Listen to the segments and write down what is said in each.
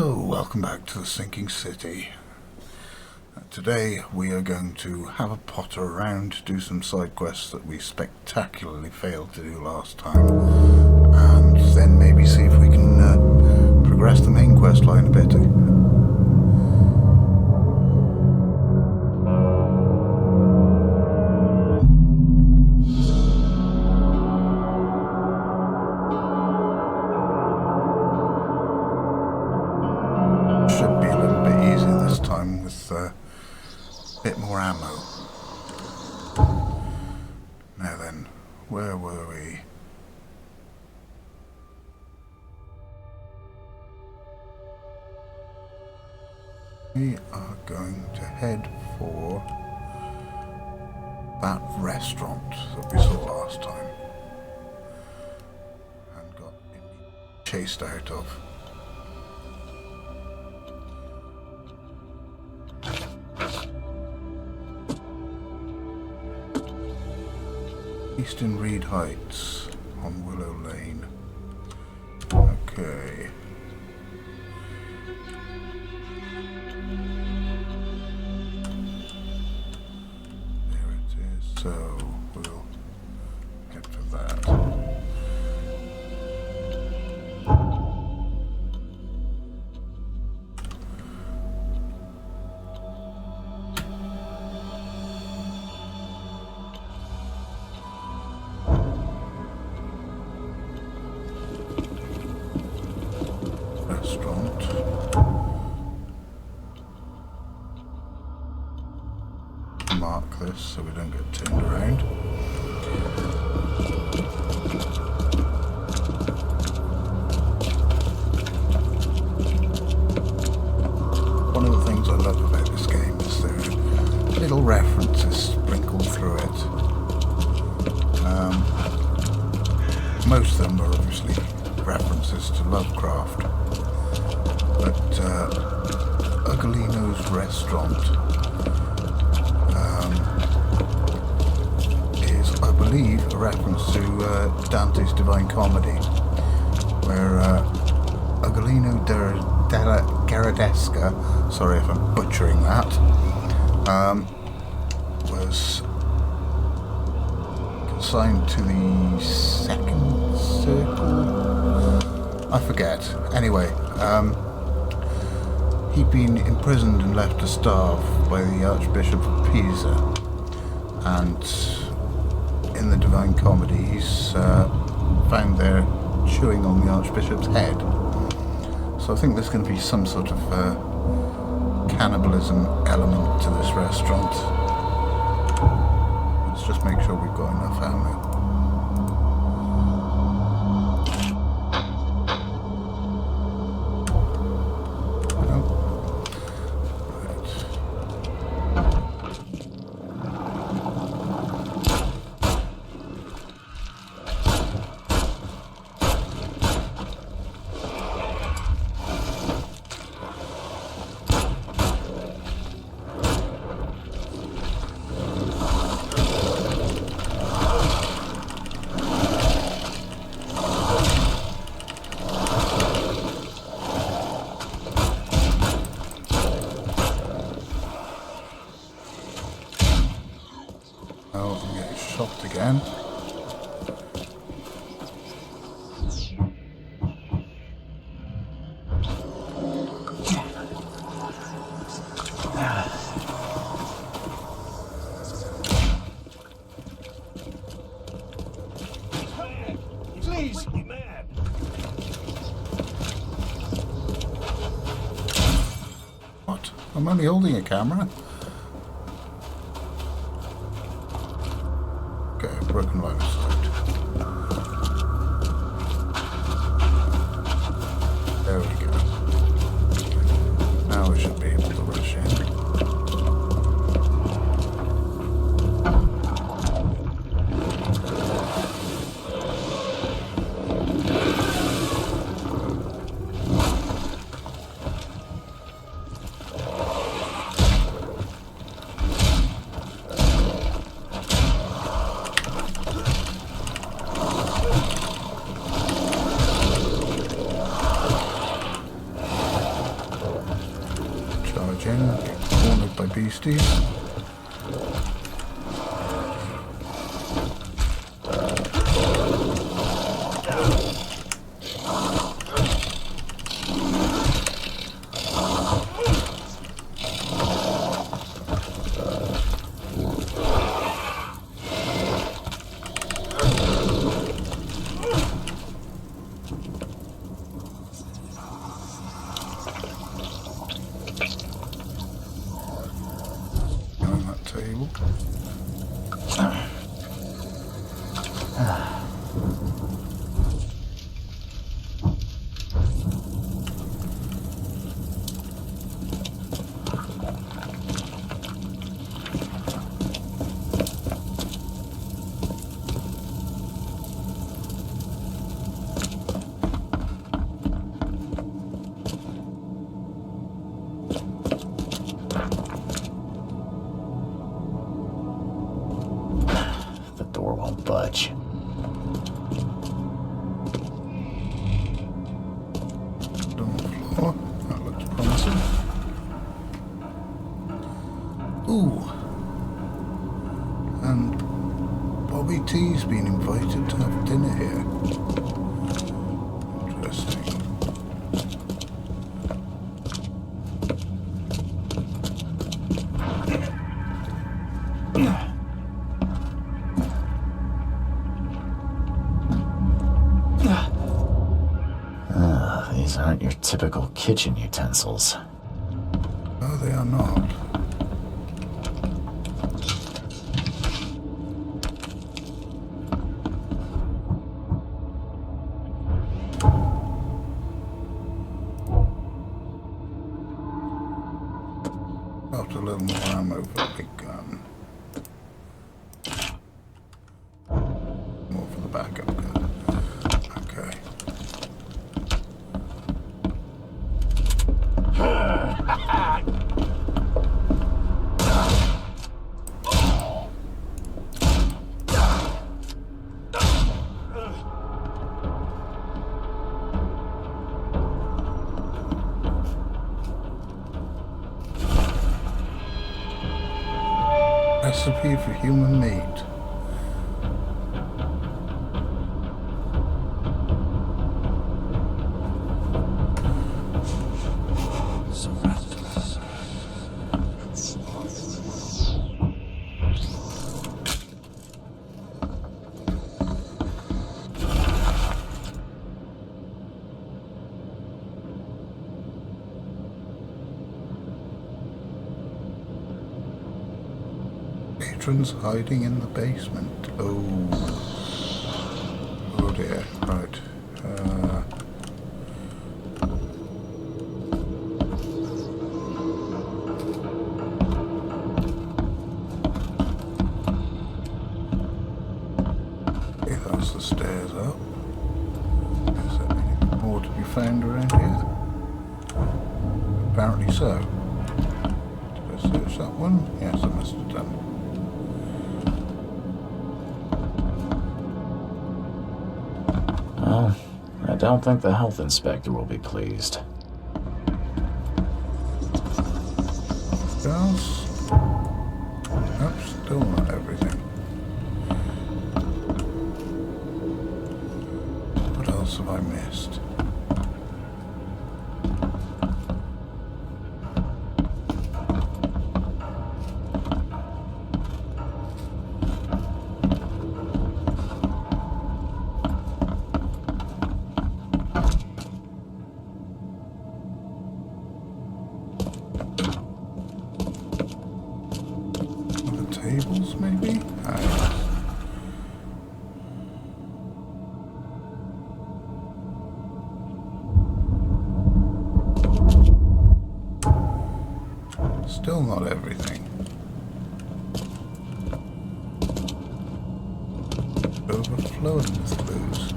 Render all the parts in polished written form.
Oh, welcome back to the sinking city. Today we are going to have a potter around, do some side quests that we spectacularly failed to do last time, and then maybe see if we can progress the main quest line a bit. Should be a little bit easier this time with a bit more ammo. Now then, where were we? We are going to head for that restaurant that we saw last time and got chased out of. Eastern Reed Heights on Willow Lane. Okay. There it is. So we'll head for that. Restaurant. Mark this so we don't get turned around. One of the things I love about this game is there are little references sprinkled through it. Most of them are obviously references to Lovecraft, but Ugolino's restaurant is, I believe, a reference to Dante's Divine Comedy, where Ugolino della Gherardesca, sorry if I'm butchering that, was consigned to the second circle? I forget. Anyway, he'd been imprisoned and left to starve by the Archbishop of Pisa, and in the Divine Comedy he's found there chewing on the Archbishop's head. So I think there's going to be some sort of cannibalism element to this restaurant. Let's just make sure we've got enough ammo. Oh, I'm getting shot again. Please. What? I'm only holding a camera. Broken line of sight. There we go. Now we should be able to rush in. again, get cornered by beasties. On that table. The door won't budge. On the floor. That looks promising. Ooh. And Bobby T's been invited to have dinner here. Interesting. These aren't your typical kitchen utensils. No, they are not. Got a little more ammo for the big gun. More for the backup gun. Okay. Recipe for human meat. Patrons hiding in the basement. Oh. Oh dear. Right. Okay, that's the stairs up. Is there anything more to be found around here? Apparently so. Did I search that one? Yes, I must have done. Well, I don't think the health inspector will be pleased. Else? Nope, still not everything. What else have I missed? Tables, maybe? Still not everything. Overflowing with booze.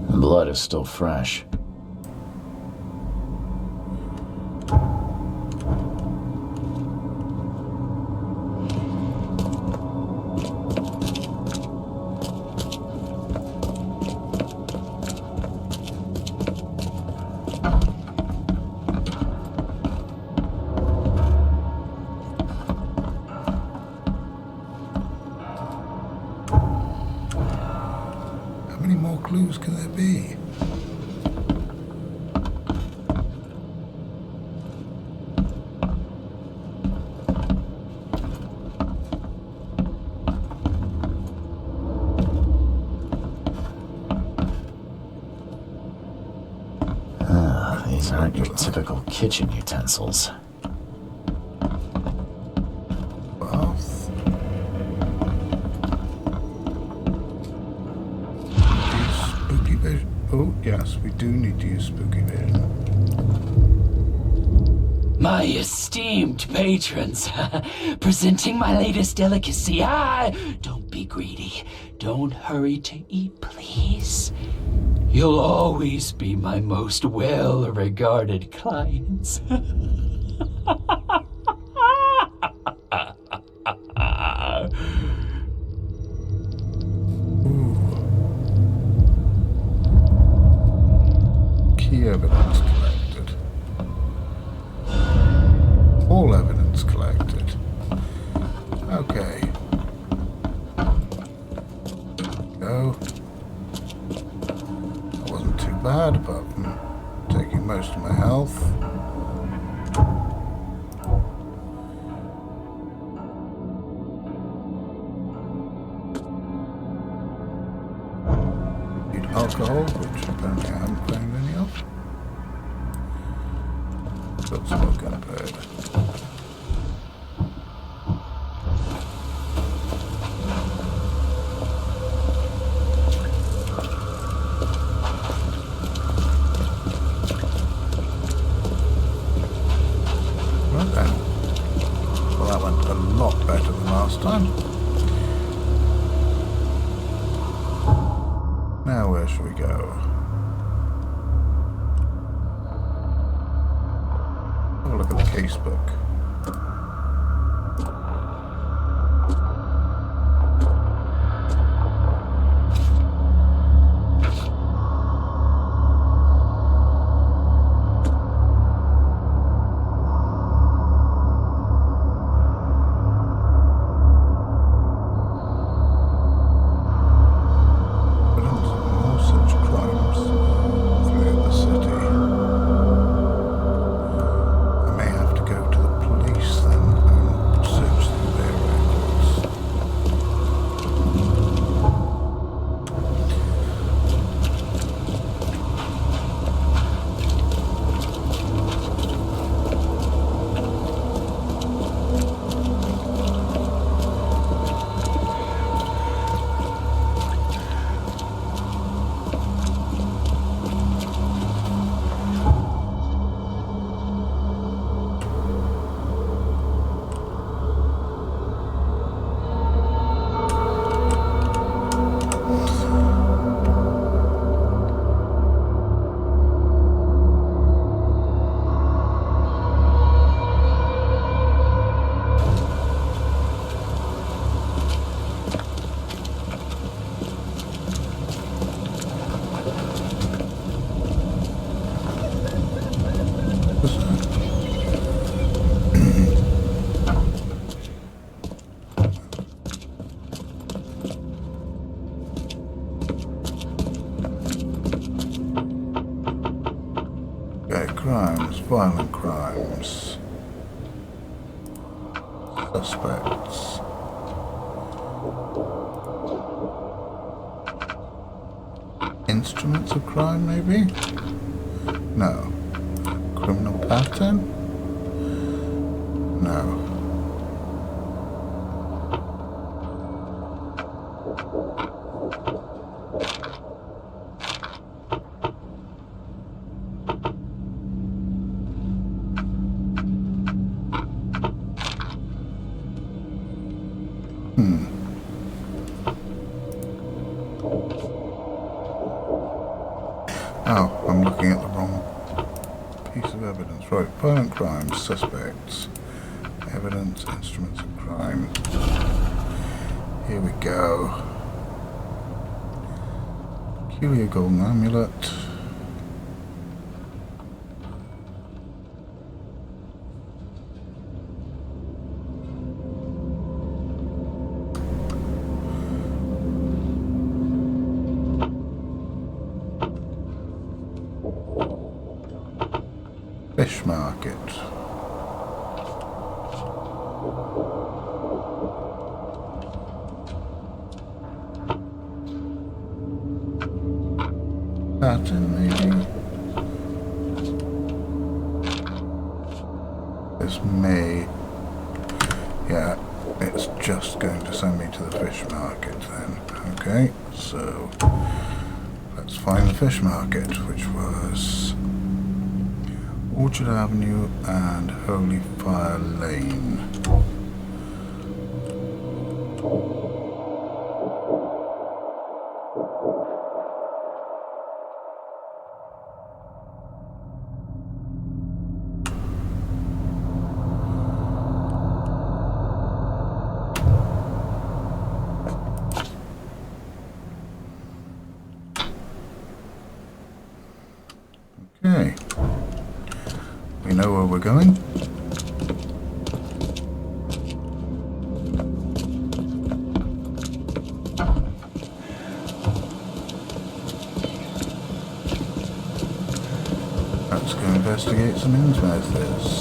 The blood is still fresh. more clues can there be? These aren't your typical kitchen utensils. Bath. Spooky vision. Oh, yes, we do need to use spooky vision. My esteemed patrons, presenting my latest delicacy. Don't be greedy. Don't hurry to eat, please. You'll always be my most well-regarded clients. Key evidence collected. All evidence collected. Okay. Go. That wasn't too bad, apart from taking most of my health. Need alcohol, which apparently I haven't found any of. Got smoking powder. Right then. Well, that went a lot better than last time. Now where shall we go? Have a look at the casebook. More such crimes throughout the city. I may have to go to the police then and search through their records. Okay, crimes, violent crimes. Suspects. Instruments of crime, maybe? No. Criminal pattern? No. Oh, I'm looking at the wrong piece of evidence. Right, violent crimes, suspects, evidence, instruments of crime. Here we go. Peculiar golden amulet. market. Pattern, maybe. This may... Yeah, it's just going to send me to the fish market then. Okay, so let's find the fish market, which was Orchard Avenue and Holy Fire Lane. Okay, we know where we're going. Let's go investigate some Innsmouthers.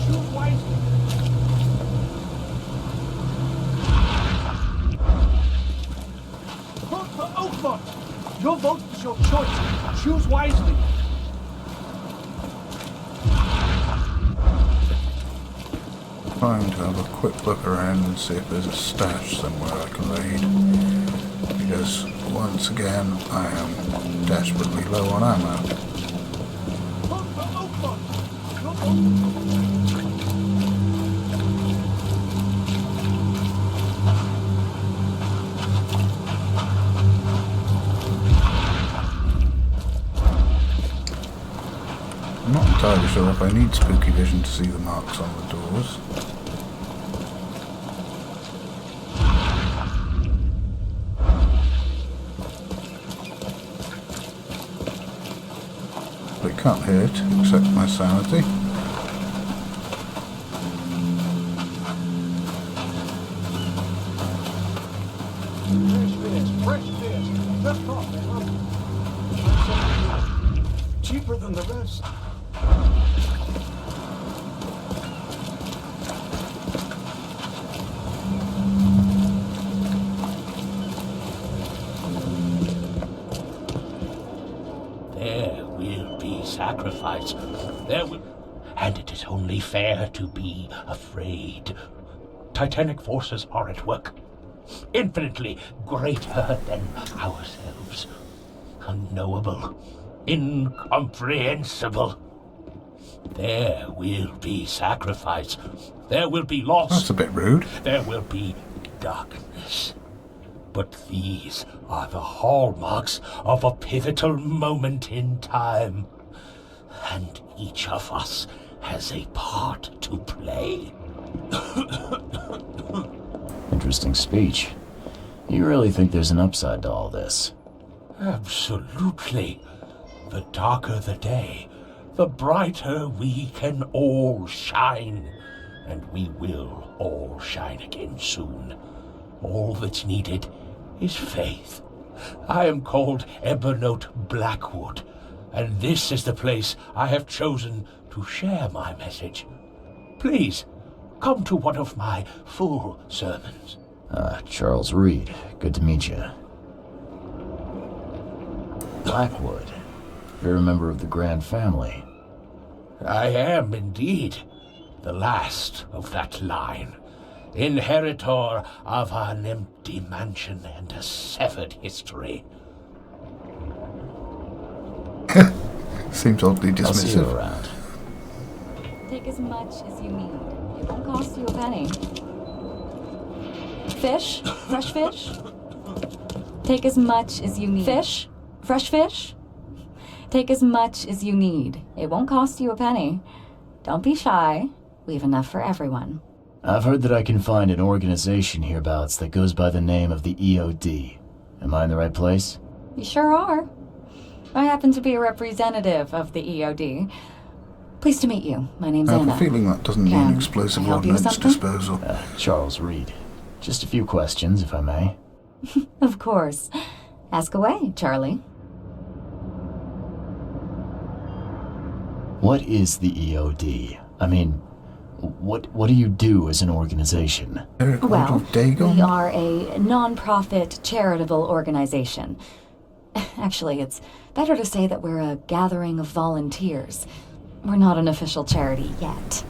Choose wisely. Vote for Oakmont. Your vote is your choice. Choose wisely. Trying to have a quick look around and see if there's a stash somewhere I can raid. Because, once again, I am desperately low on ammo. Vote for Oakmont. Your vote. I'm not entirely sure if I need spooky vision to see the marks on the doors. But it can't hurt, except my sanity. Fresh fish. Just caught, man. Cheaper than the rest. There will be sacrifice. There will... And it is only fair to be afraid. Titanic forces are at work. Infinitely greater than ourselves. Unknowable. Incomprehensible. There will be sacrifice. There will be loss. That's a bit rude. There will be darkness. But these are the hallmarks of a pivotal moment in time. And each of us has a part to play. Interesting speech. You really think there's an upside to all this? Absolutely. The darker the day, the brighter we can all shine. And we will all shine again soon. All that's needed is faith. I am called Ebernote Blackwood, and this is the place I have chosen to share my message. Please, come to one of my full sermons. Charles Reed. Good to meet you. Blackwood. You're a member of the Grand Family. I am indeed the last of that line. Inheritor of an empty mansion and a severed history. Seems oddly I'll see you dismissive. around. Take as much as you need. It won't cost you a penny. Fish? Fresh fish? Take as much as you need. Fish? Fresh fish? Take as much as you need. It won't cost you a penny. Don't be shy. We have enough for everyone. I've heard that I can find an organization hereabouts that goes by the name of the EOD. Am I in the right place? You sure are. I happen to be a representative of the EOD. Pleased to meet you. My name's I have Anna. a feeling that doesn't Can mean explosive I help you with ordnance something? disposal. Charles Reed. Just a few questions, if I may. Of course. Ask away, Charlie. What is the EOD? I mean, what do you do as an organization? Eric Well, Ward of Dagon? we are a non-profit charitable organization. Actually, it's better to say that we're a gathering of volunteers. We're not an official charity yet.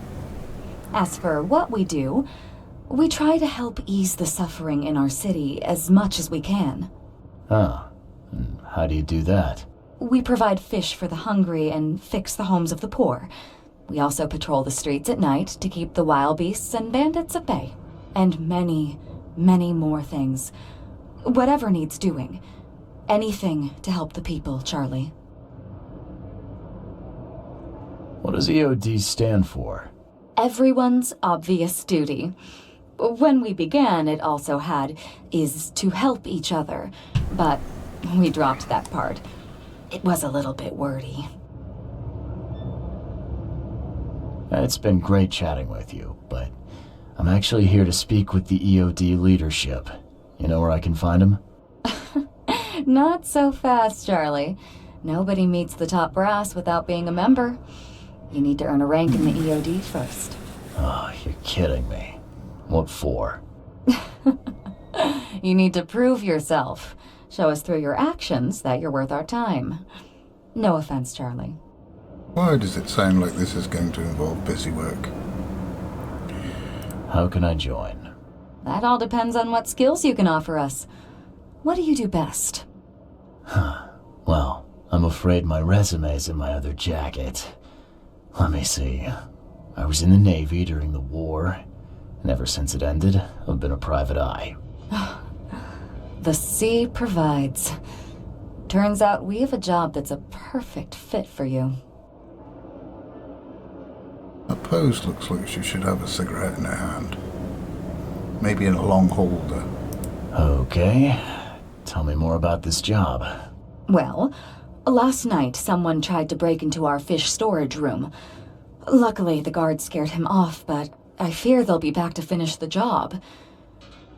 As for what we do, we try to help ease the suffering in our city as much as we can. Ah, and how do you do that? We provide fish for the hungry and fix the homes of the poor. We also patrol the streets at night to keep the wild beasts and bandits at bay. And many, many more things. Whatever needs doing. Anything to help the people, Charlie. What does EOD stand for? Everyone's obvious duty. When we began, it also had, is to help each other. But we dropped that part. It was a little bit wordy. It's been great chatting with you, but I'm actually here to speak with the EOD leadership. You know where I can find them? Not so fast, Charlie. Nobody meets the top brass without being a member. You need to earn a rank in the EOD first. Oh, you're kidding me. What for? You need to prove yourself. Show us through your actions that you're worth our time. No offense, Charlie. Why does it sound like this is going to involve busy work? How can I join? That all depends on what skills you can offer us. What do you do best? Well, I'm afraid my resume's in my other jacket. Let me see. I was in the Navy during the war, and ever since it ended, I've been a private eye. The sea provides. Turns out we have a job that's a perfect fit for you. That pose looks like she should have a cigarette in her hand. Maybe in a long holder. Okay. Tell me more about this job. Well, last night someone tried to break into our fish storage room. Luckily, the guards scared him off, but I fear they'll be back to finish the job.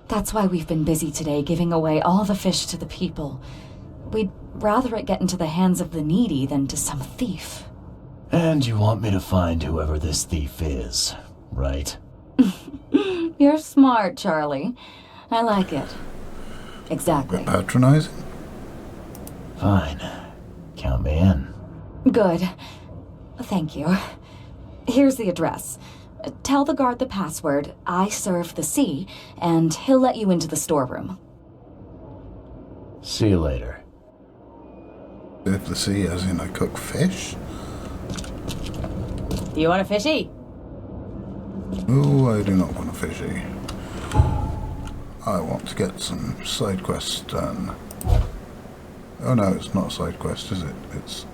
That's why we've been busy today giving away all the fish to the people. We'd rather it get into the hands of the needy than to some thief. And you want me to find whoever this thief is, right? You're smart, Charlie. I like it. Exactly. Patronizing? Fine. Count me in. Good. Thank you. Here's the address. Tell the guard the password, I serve the sea, and he'll let you into the storeroom. See you later. If the sea as in I cook fish? Do you want a fishy? Oh, I do not want a fishy. I want to get some side quests done. Oh no, it's not a side quest, is it? It's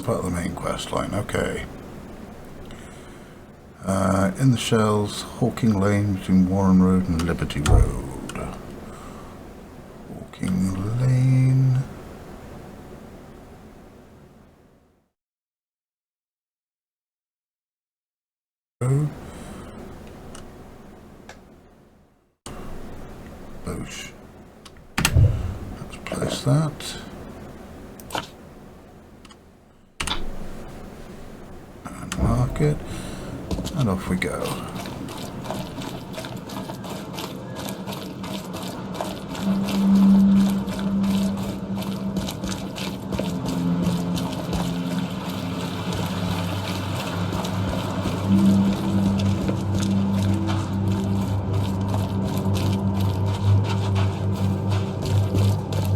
part of the main quest line, okay. In the Shells, Hawking Lane between Warren Road and Liberty Road. Hawking Lane. Boosh. Let's place that. And mark it. And off we go.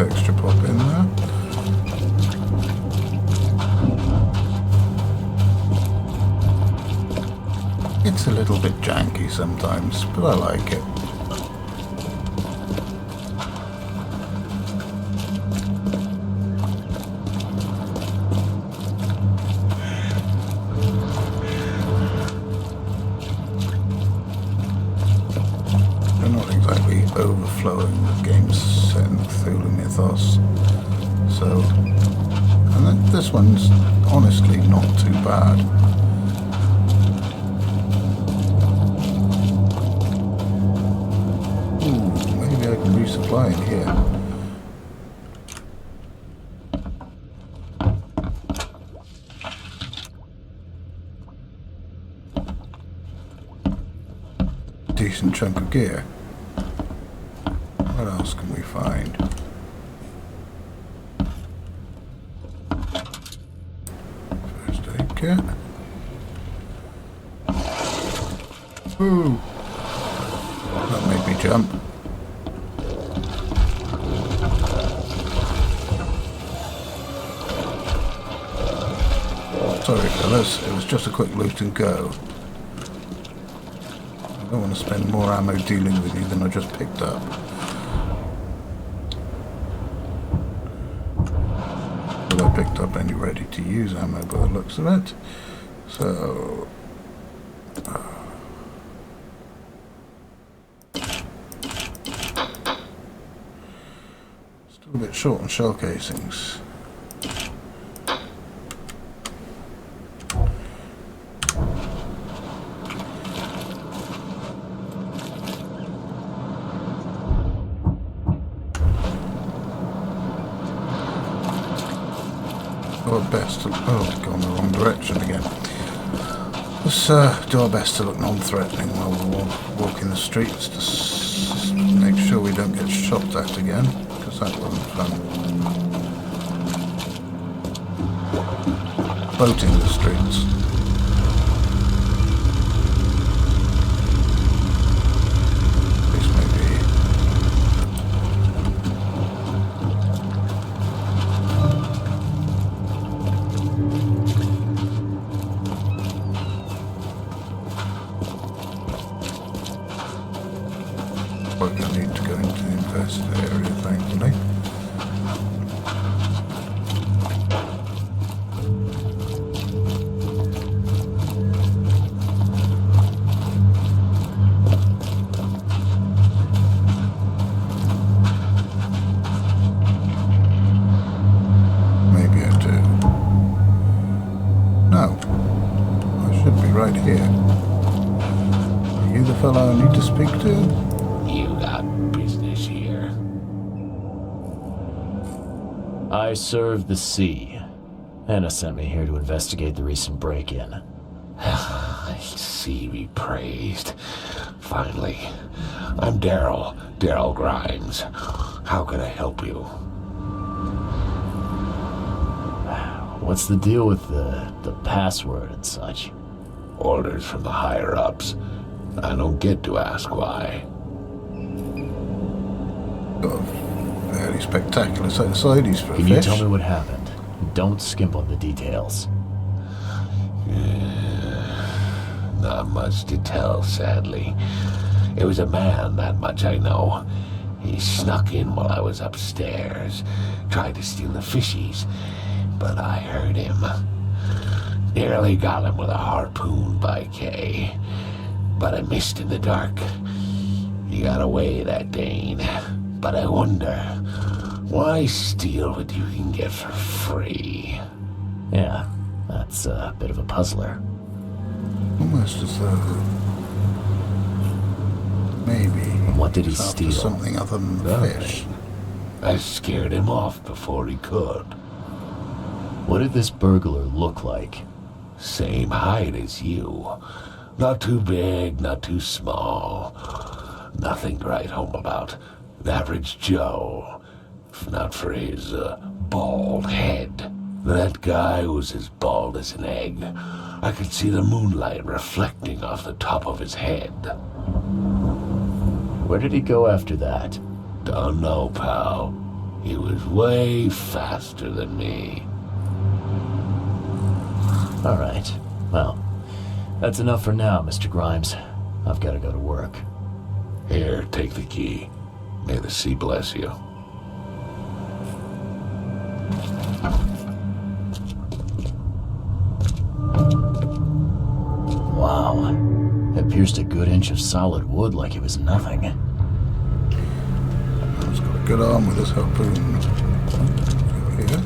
Extra pop in there. It's a little bit janky sometimes, but I like it. They're not exactly overflowing with game save. mythos. So, and this one's honestly not too bad. Ooh, maybe I can resupply in here. Decent chunk of gear. What else can we find? First aid kit. Ooh! That made me jump. Sorry fellas, it was just a quick loot and go. I don't want to spend more ammo dealing with you than I just picked up. But I picked up any ready to use ammo by the looks of it. So... still a bit short on shell casings. Do our best to... oh, gone the wrong direction again. Let's do our best to look non-threatening while we're walking the streets to make sure we don't get shot at again, because that wasn't fun. Boating the streets. I need to go into the investor area, thankfully. Maybe I do. No. I should be right here. Are you the fellow I need to speak to? Business here. I serve the sea. Anna sent me here to investigate the recent break-in. Sea be praised. Finally. I'm Daryl Grimes. How can I help you? What's the deal with the password and such? Orders from the higher-ups. I don't get to ask why. Got a fairly spectacular set of sideys for a fish. Can you tell me what happened? Don't skimp on the details. Not much to tell, sadly. It was a man, that much I know. He snuck in while I was upstairs, tried to steal the fishies, but I heard him. Nearly got him with a harpoon by Kay, but I missed in the dark. He got away, that Dane. But I wonder, why steal what you can get for free? Yeah, that's a bit of a puzzler. Almost as though... maybe... What did he he's after steal? something other than the fish. I scared him off before he could. What did this burglar look like? Same height as you. Not too big, not too small. Nothing to write home about. An average Joe, if not for his bald head. That guy was as bald as an egg. I could see the moonlight reflecting off the top of his head. Where did he go after that? Don't know, pal. He was way faster than me. All right. Well, that's enough for now, Mr. Grimes. I've got to go to work. Here, take the key. May the sea bless you. Wow. It pierced a good inch of solid wood like it was nothing. It's got good arm with his harpoon. Over here.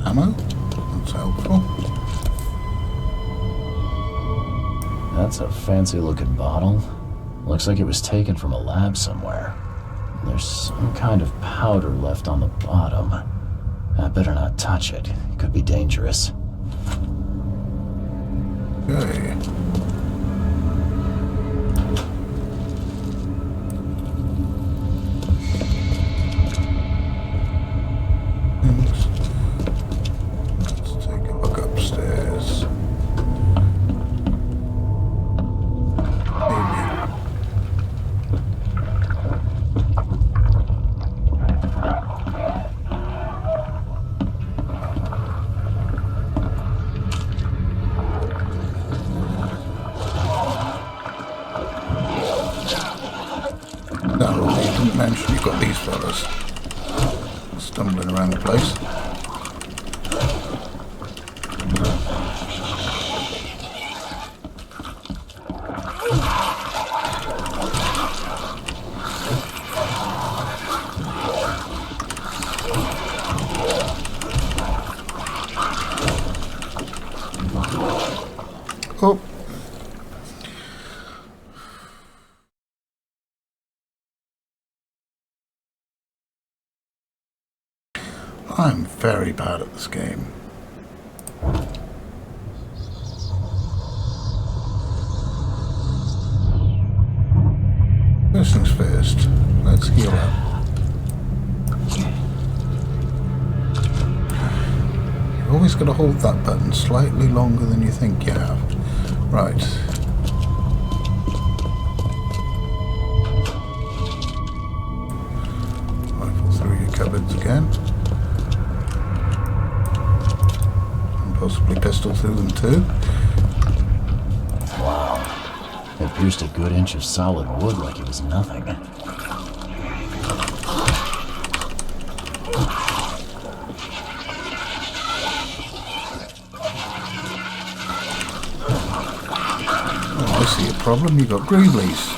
Ammo. That's helpful. That's a fancy looking bottle. Looks like it was taken from a lab somewhere. There's some kind of powder left on the bottom. I better not touch it. It could be dangerous. Okay. Let's take a look upstairs. No, you didn't mention you've got these fellas stumbling around the place. Oh. I'm very bad at this game. First things first, let's heal up. You've always got to hold that button slightly longer than you think you have. Right. Rifle through your cupboards again. Possibly pistol through them too. Wow. It pierced a good inch of solid wood like it was nothing. Oh, I see a problem. You've got greablies.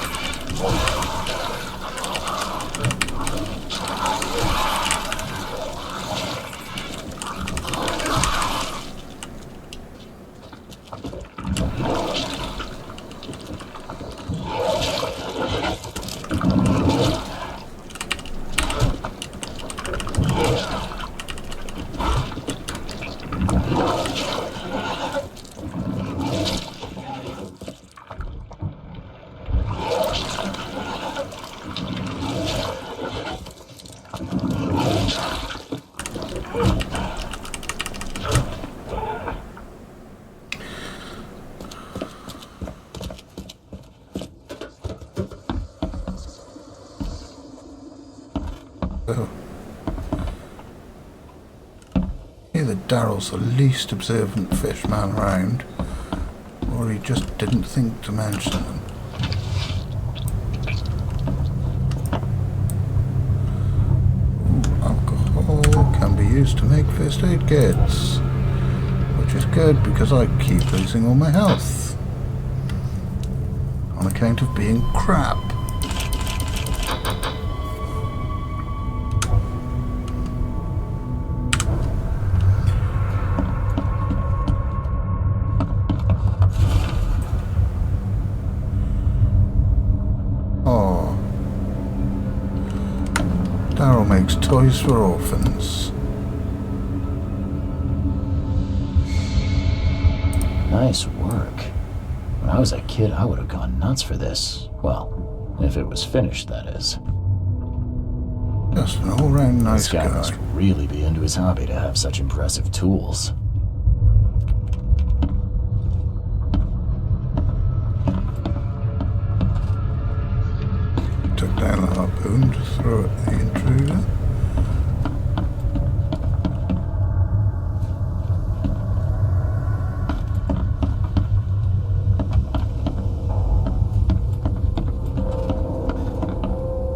Either Daryl's the least observant fish man around, or he just didn't think to mention them. Ooh, alcohol can be used to make first aid kits, which is good because I keep losing all my health on account of being crap. Daryl makes toys for orphans. Nice work. When I was a kid, I would have gone nuts for this. Well, if it was finished, that is. Just an all-round nice This guy guy. must really be into his hobby to have such impressive tools. Took down the harpoon to throw at the intruder.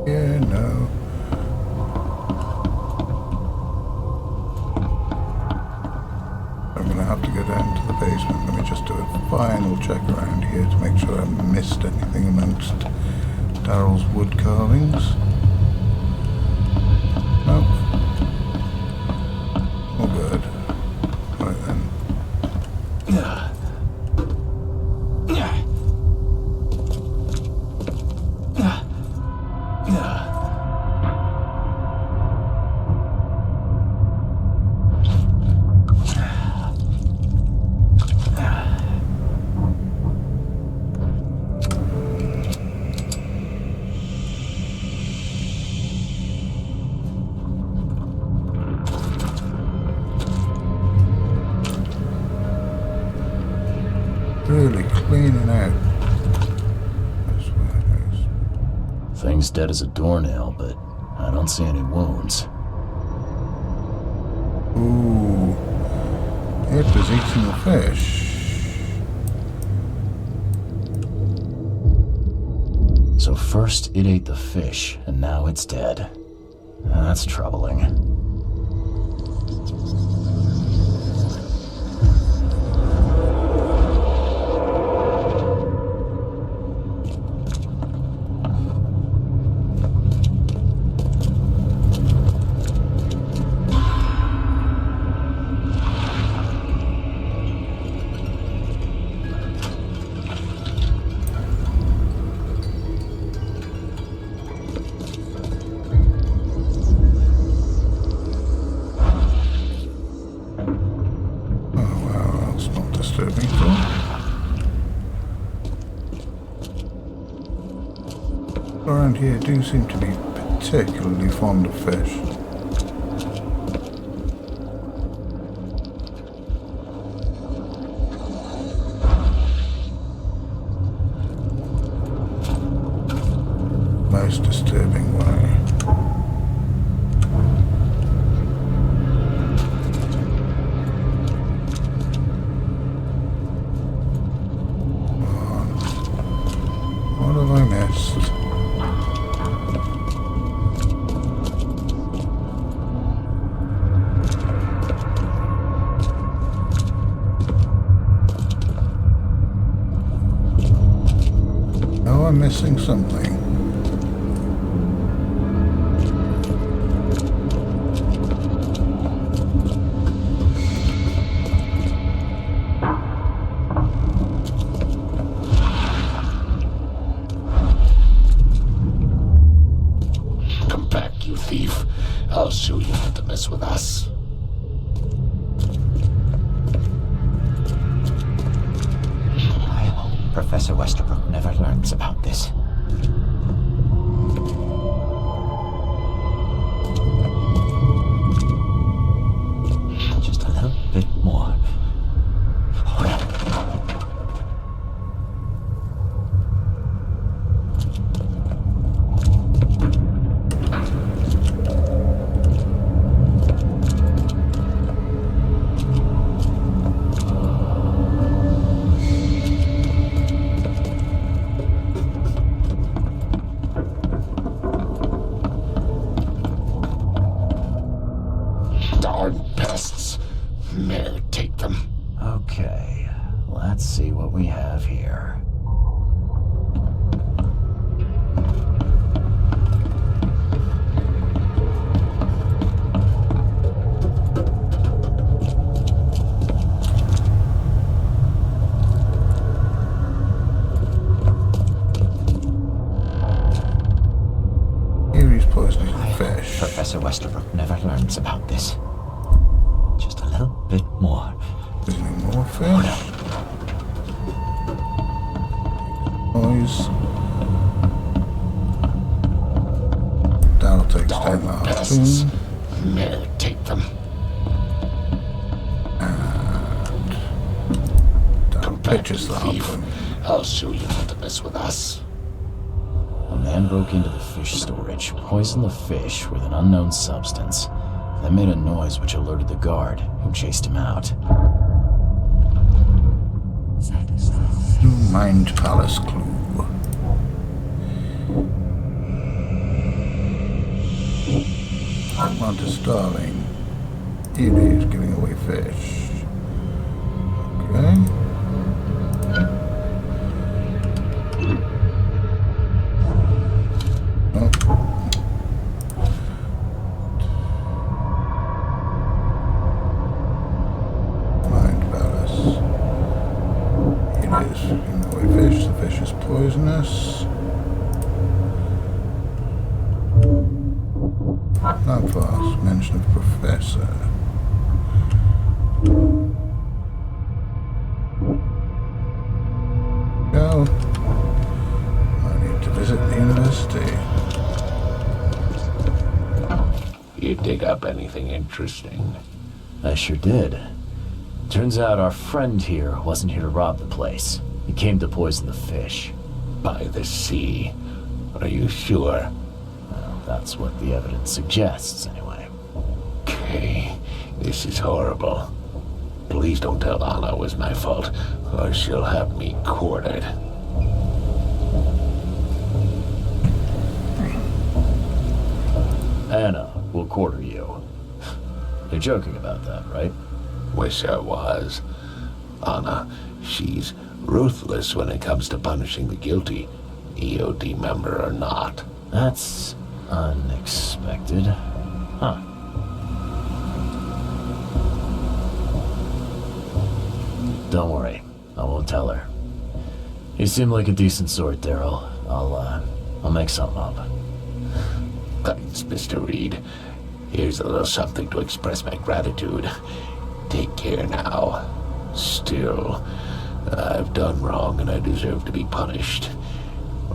Yeah, no. I'm gonna have to go down to the basement. Let me just do a final check around here to make sure I haven't missed anything amongst Daryl's wood carvings. Really cleaning out. That's where it is. Thing's dead as a doornail, but I don't see any wounds. Ooh. It was eating the fish. So first it ate the fish, and now it's dead. That's troubling. Around here do seem to be particularly fond of fish. Most disturbing way. What have I missed? I'm missing something. Come back, you thief. I'll show you not to mess with us. I hope Professor Westerbrook never learns about this. Just a little bit more. Okay, let's see what we have here. Here he's poisoning the fish. Professor Westerbrook never learns about this. Just a little bit more. Poisoning more fish. Noise. That'll take down the harpoon. Meditate them. And that'll pitches the harpoon. I'll show you not to mess with us. A man broke into the fish storage, poisoned the fish with an unknown substance, then made a noise which alerted the guard, who chased him out. New Mind Palace clue. Oakmont is starving. Evie is giving away fish. Okay. The fish is poisonous. Not fast. Mention of Professor. Go. I need to visit the university. You dig up anything interesting? I sure did. Turns out our friend here wasn't here to rob the place. He came to poison the fish. By the sea. Are you sure? Well, that's what the evidence suggests, anyway. Okay, this is horrible. Please don't tell Anna it was my fault, or she'll have me quartered. Anna will quarter you. You're joking about that, right? Wish I was. Anna, she's ruthless when it comes to punishing the guilty, EOD member or not. That's unexpected. Huh. Don't worry. I won't tell her. You seem like a decent sort, Daryl. I'll make something up. Thanks, Mr. Reed. Here's a little something to express my gratitude. Take care now. Still, I've done wrong and I deserve to be punished.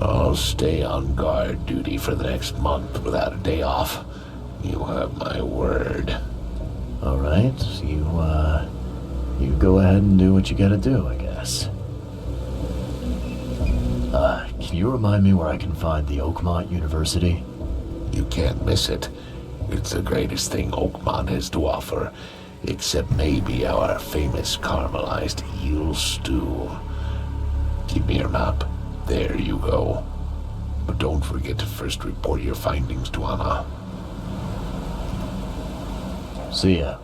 I'll stay on guard duty for the next month without a day off. You have my word. All right, you go ahead and do what you gotta do, I guess. Can you remind me where I can find the Oakmont University? You can't miss it. It's the greatest thing Oakmont has to offer, except maybe our famous caramelized eel stew. Keep me your map. There you go. But don't forget to first report your findings to Anna. See ya.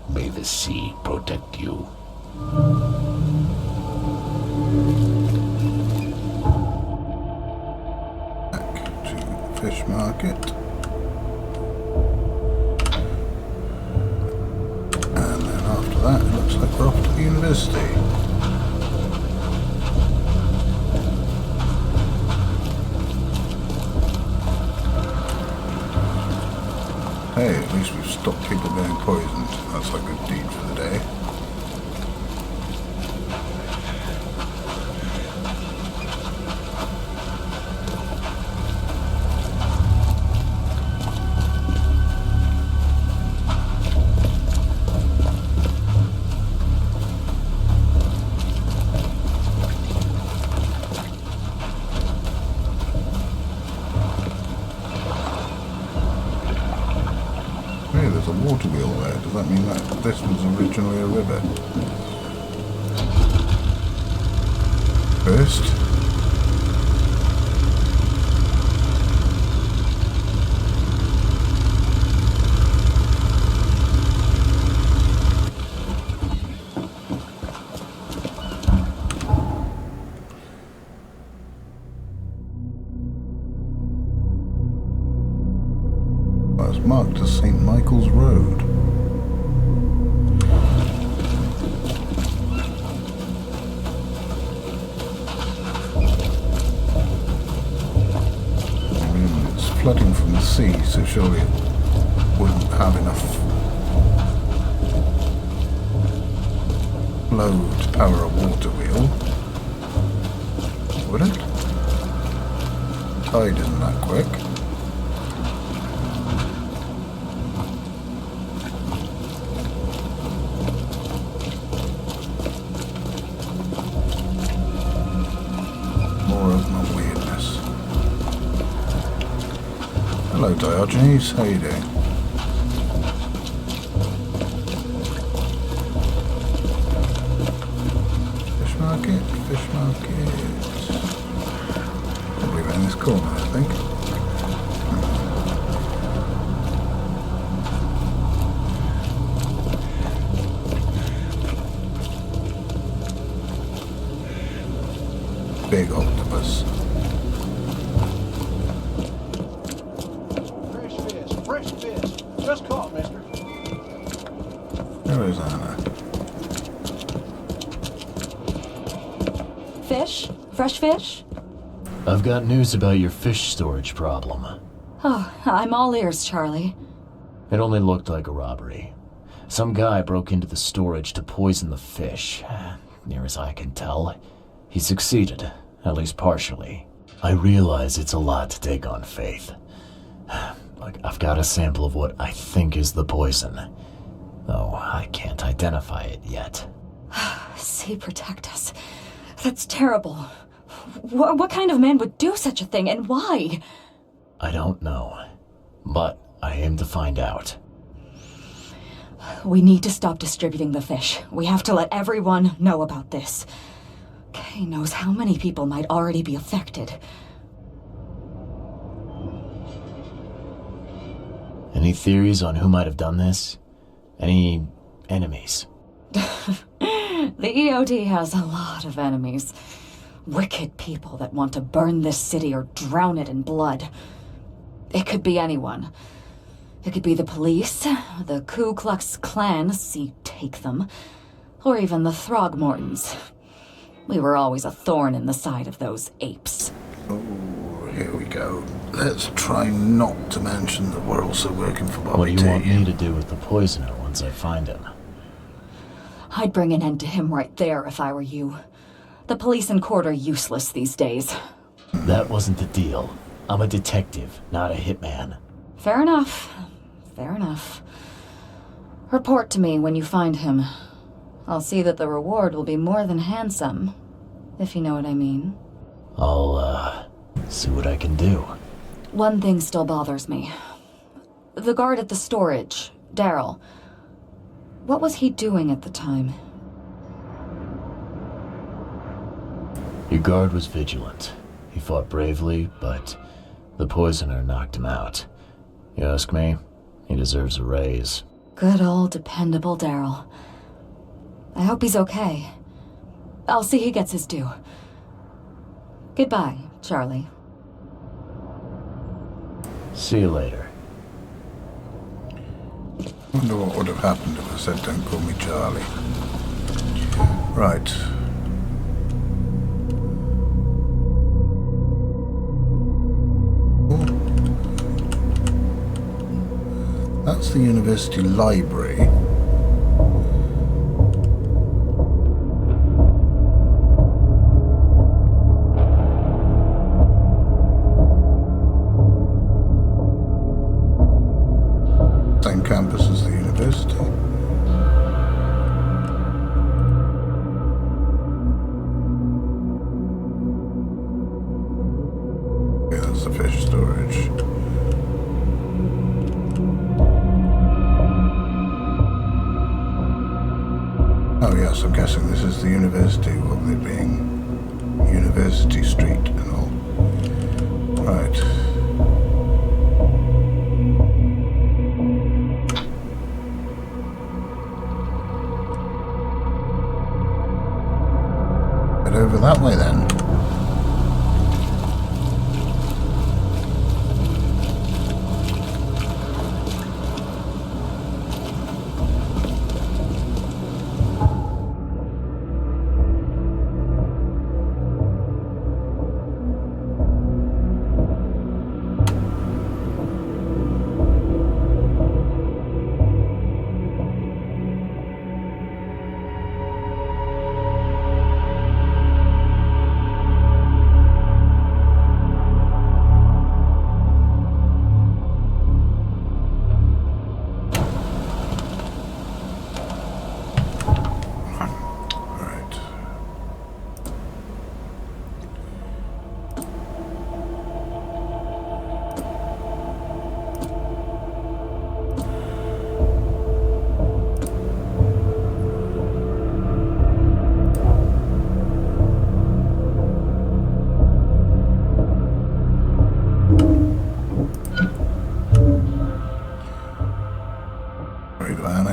May the sea protect you. Back to fish market. And then after that, it looks like we're off to the university. Hey, at least we've stopped people getting poisoned. That's a good deed for the day. Hey, there's a water wheel there. Does that mean that this was originally a river? First. It's marked as St. Michael's Road. I mean, it's flooding from the sea, so surely it wouldn't have enough flow to power a water wheel. Would it? The tide isn't that quick. Hello Diogenes, how you doing? Fish market, fish market. Probably around this corner, I think. Big octopus. Fresh fish. Just caught, mister. There is Anna. Fish? Fresh fish? I've got news about your fish storage problem. Oh, I'm all ears, Charlie. It only looked like a robbery. Some guy broke into the storage to poison the fish. Near as I can tell, he succeeded, at least partially. I realize it's a lot to take on faith. Look, I've got a sample of what I think is the poison. though I can't identify it yet. See, protect us. That's terrible. What kind of man would do such a thing, and why? I don't know, but I aim to find out. We need to stop distributing the fish. We have to let everyone know about this. Kay knows how many people might already be affected. Any theories on who might have done this? Any enemies? The EOD has a lot of enemies. Wicked people that want to burn this city or drown it in blood. It could be anyone. It could be the police, the Ku Klux Klan, see take them, or even the Throgmortons. We were always a thorn in the side of those apes. Oh, here we go. Let's try not to mention that we're also working for Bobby What do you T. want me to do with the poisoner once I find him? I'd bring an end to him right there if I were you. The police and court are useless these days. That wasn't the deal. I'm a detective, not a hitman. Fair enough. Fair enough. Report to me when you find him. I'll see that the reward will be more than handsome, if you know what I mean. I'll, see what I can do. One thing still bothers me. The guard at the storage, Daryl. What was he doing at the time? Your guard was vigilant. He fought bravely, but the poisoner knocked him out. You ask me, he deserves a raise. Good old dependable Daryl. I hope he's okay. I'll see he gets his due. Goodbye, Charlie. See you later. Wonder what would have happened if I said don't call me Charlie. Right. Oh. That's the university library. Same campus as the university. Okay, that's the fish storage. Oh yes, I'm guessing this is the university, with it being University Street and all. Right. Over that way then.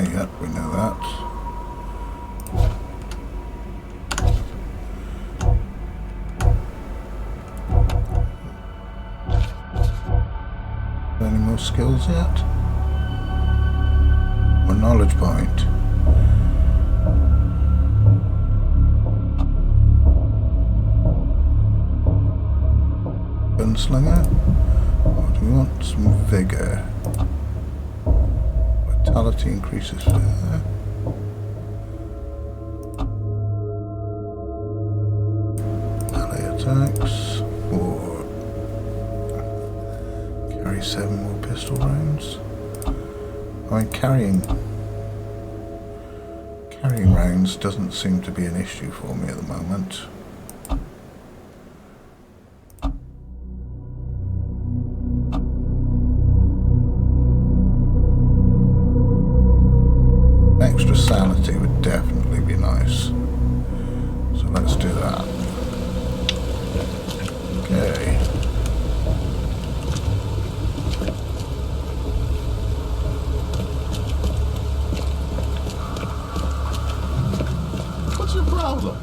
Yep, we know that. Any more skills yet? Or knowledge point? Gunslinger? Or do we want some vigor? Vitality increases further. Melee attacks. Or carry 7 more pistol rounds. I mean, carrying Carrying rounds doesn't seem to be an issue for me at the moment. Extra sanity would definitely be nice. So let's do that. Okay. What's your problem?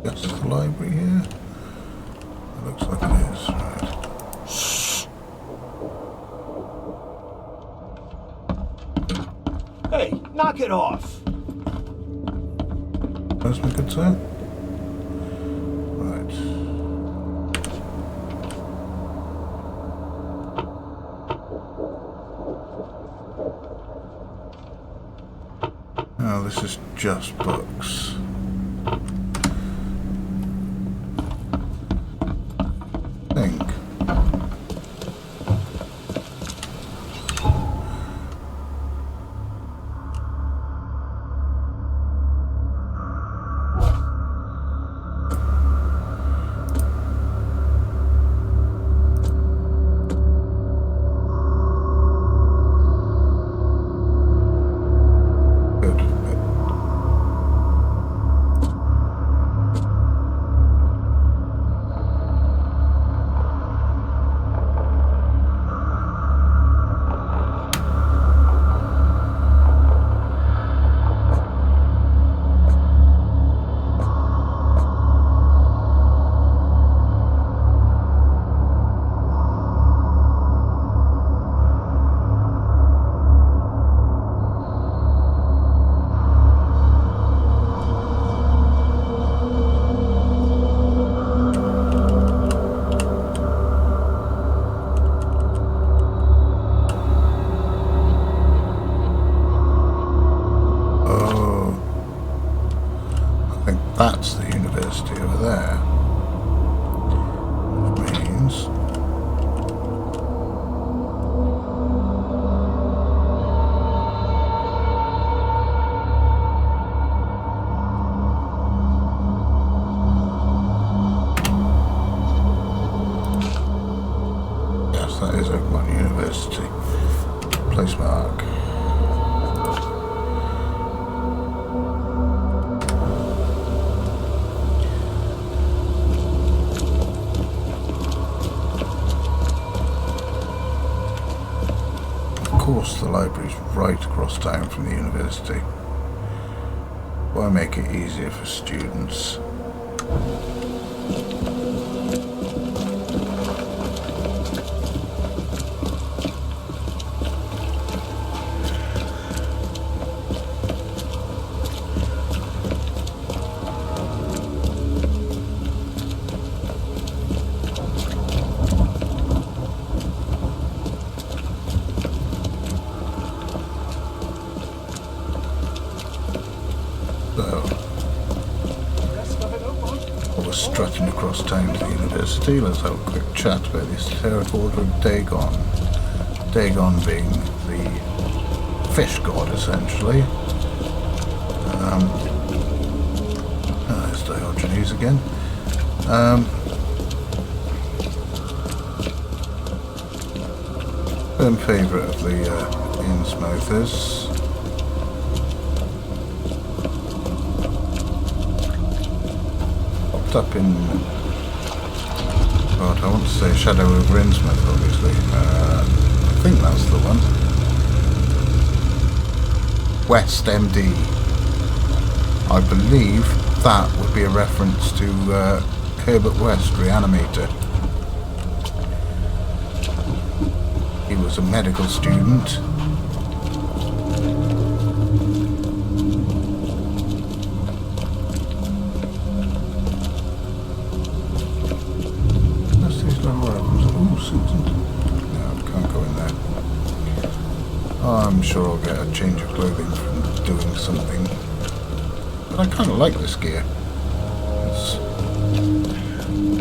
That's the library here. It looks like it is, right. Hey, knock it off. That's my good sir. Right. Now this is just books. Think. Good. Oh, I think that's the university over there. Which means yes, that is Oakmont University. Place mark. Of course, the library's right across town from the university. Why make it easier for students? So, Rest of it, Oakmont. while we're strutting across town to the university, let's have a quick chat about the esoteric order of Dagon. Dagon being the fish god, essentially. There's Diogenes again. Firm favourite of the Innsmouthers. Popped up in... God, I want to say Shadow over Innsmouth, obviously. I think that's the one. West MD. I believe that would be a reference to Herbert West, Reanimator. He was a medical student. That's these little weapons. Ooh, Susan. No, can't go in there. I'm sure I'll get a change of clothing from doing something. But I kind of like this gear.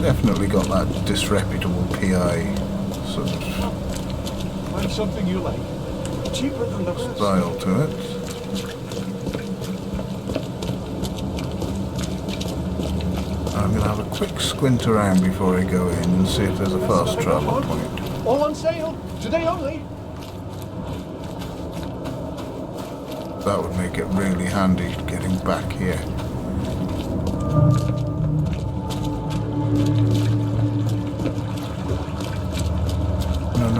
Definitely got that disreputable PI sort of Find something you like. Cheaper than the rest. style to it. I'm going to have a quick squint around before I go in and see if there's a fast travel point. All on sale. Today only. That would make it really handy getting back here. No.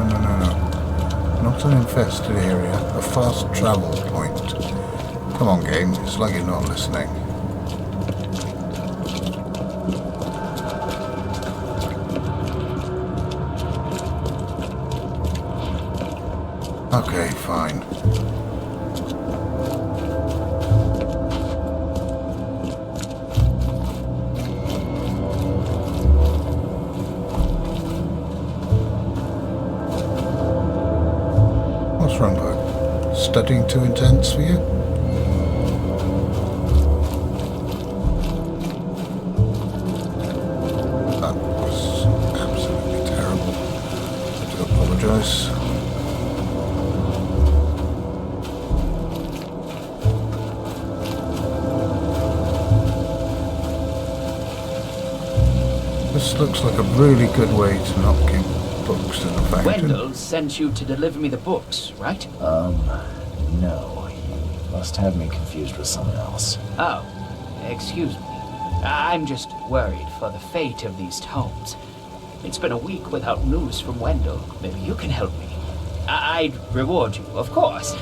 Not an infested area, a fast travel point. Come on, game, it's like you're not listening. Okay, fine. What's wrong, bud? Studying too intense for you? That was absolutely terrible. I do apologise. This looks like a really good way to not keep books in the fountain. Wendell sent you to deliver me the books, right? No. You must have me confused with someone else. Oh, excuse me. I'm just worried for the fate of these tomes. It's been a week without news from Wendell. Maybe you can help me. I'd reward you, of course.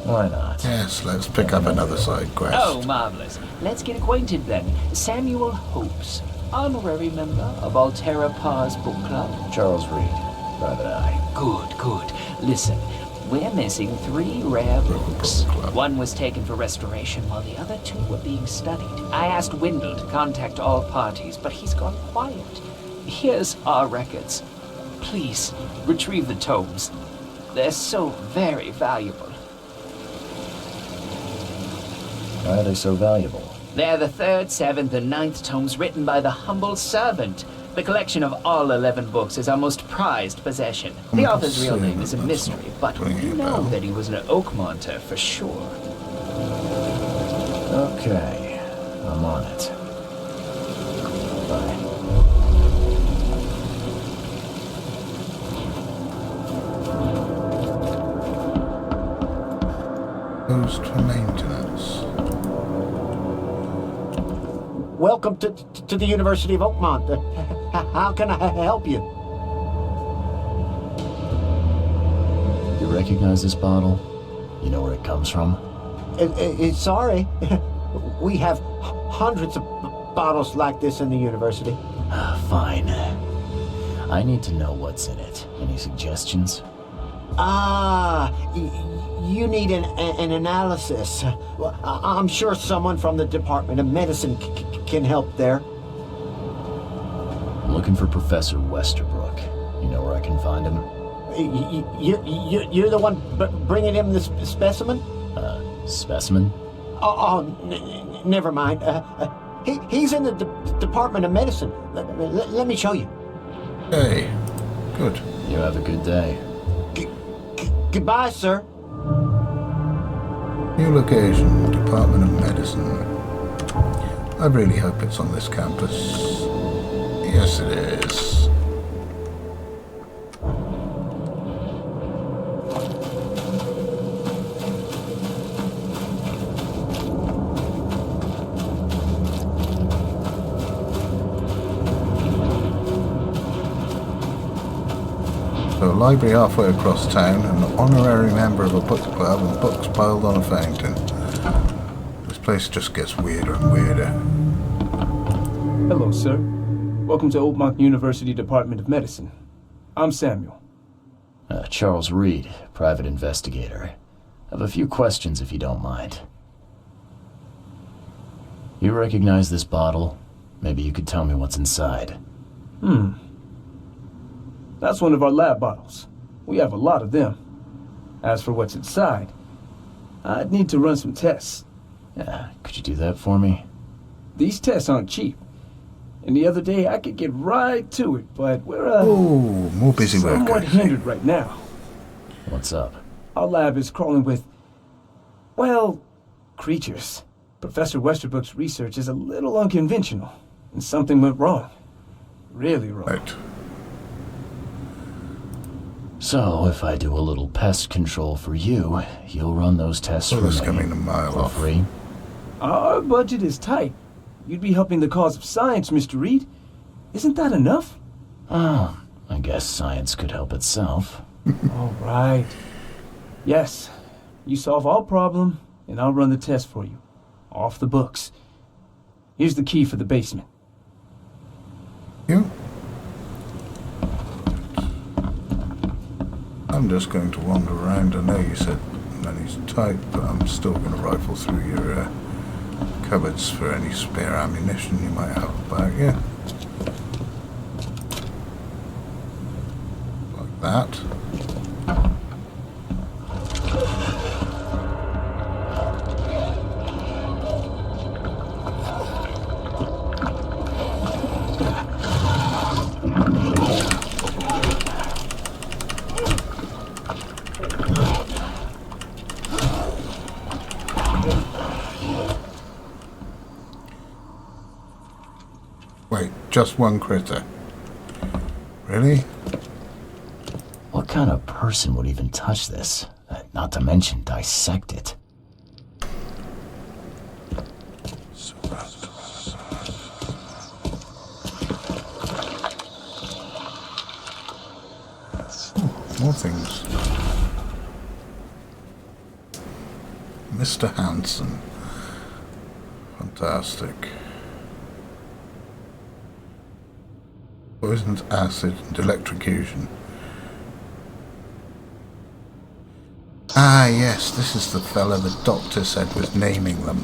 Why not? Yes, let's pick up another side quest. Oh, marvelous. Let's get acquainted then. Samuel Hopes, honorary member of Altera Par's book club. Charles Reed, Private Eye. Good. Listen, we're missing 3 rare books. One was taken for restoration while the other 2 were being studied. I asked Wendell to contact all parties, but he's gone quiet. Here's our records. Please, retrieve the tomes. They're so very valuable. Why are they so valuable? They're the 3rd, 7th, and 9th tomes written by the humble servant. The collection of all 11 books is our most prized possession. The author's real name is a mystery, but we know that he was an Oakmonter for sure. Okay, I'm on it. Bye. Closed for maintenance. Welcome to the University of Oakmont. How can I help you? You recognize this bottle? You know where it comes from? Sorry. We have hundreds of bottles like this in the university. Fine. I need to know what's in it. Any suggestions? You need an analysis. Well, I'm sure someone from the Department of Medicine can help there. I'm looking for Professor Westerbrook. You know where I can find him? You're the one bringing him the specimen? Specimen? Never mind. He's in the Department of Medicine. Let me show you. Hey, good. You have a good day. Goodbye, sir. New location, Department of Medicine. I really hope it's on this campus. Yes, it is. So, a library halfway across town, an honorary member of a book club, and books piled on a fountain. This place just gets weirder and weirder. Hello, sir. Welcome to Oakmont University Department of Medicine. I'm Samuel. Charles Reed, private investigator. I have a few questions if you don't mind. You recognize this bottle? Maybe you could tell me what's inside. That's one of our lab bottles. We have a lot of them. As for what's inside, I'd need to run some tests. Could you do that for me? These tests aren't cheap. And the other day I could get right to it, but we're Oh, more busy work. somewhat I see. hindered right now. What's up? Our lab is crawling with, well, creatures. Professor Westerbrook's research is a little unconventional, and something went wrong. Really wrong. Right. So, if I do a little pest control for you, you'll run those tests Well, for it's me. coming a mile For off. free? Our budget is tight. You'd be helping the cause of science, Mr. Reed. Isn't that enough? Oh, I guess science could help itself. All right. Yes, you solve our problem, and I'll run the test for you. Off the books. Here's the key for the basement. You? I'm just going to wander around. I know you said money's tight, but I'm still going to rifle through your cupboards for any spare ammunition you might have about you. Like that. Wait, just one critter? Really? What kind of person would even touch this? Not to mention dissect it. More things. Mr. Hanson. Fantastic. Poisoned acid and electrocution. Ah, yes, this is the fella the doctor said was naming them.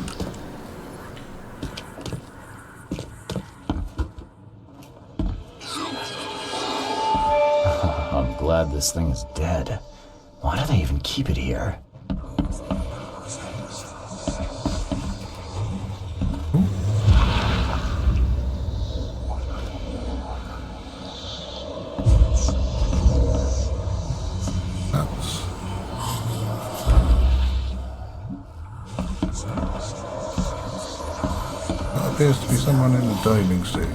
I'm glad this thing is dead. Why do they even keep it here? That's... That appears to be someone in a diving suit.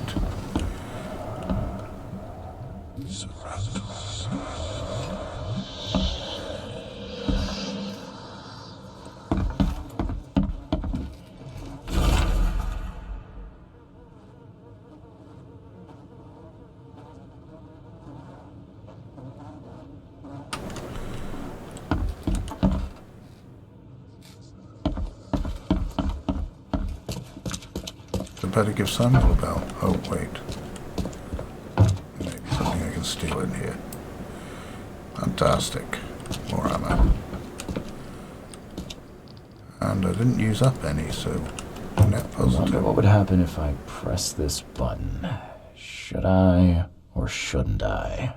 I better give Samuel a bell. Oh, wait. Maybe something I can steal in here. Fantastic. More ammo. And I didn't use up any, so net I wonder positive. what would happen if I press this button. Should I or shouldn't I?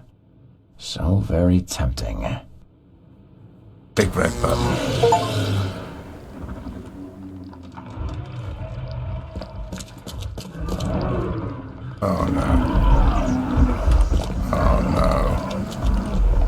So very tempting. Big red button. Oh no. Oh no.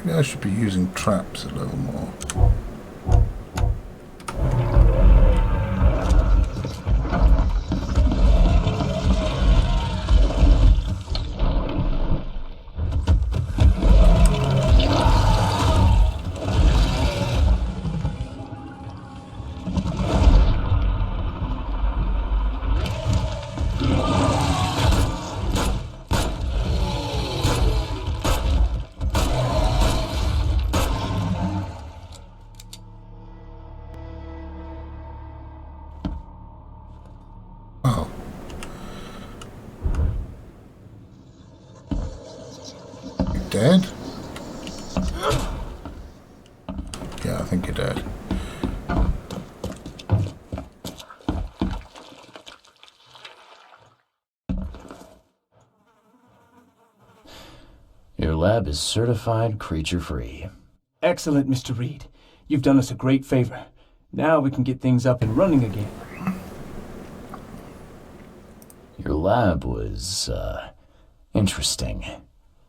Maybe I should be using traps a little more. Dead? Yeah, I think you're dead. Your lab is certified creature-free. Excellent, Mr. Reed. You've done us a great favor. Now we can get things up and running again. Your lab was, interesting.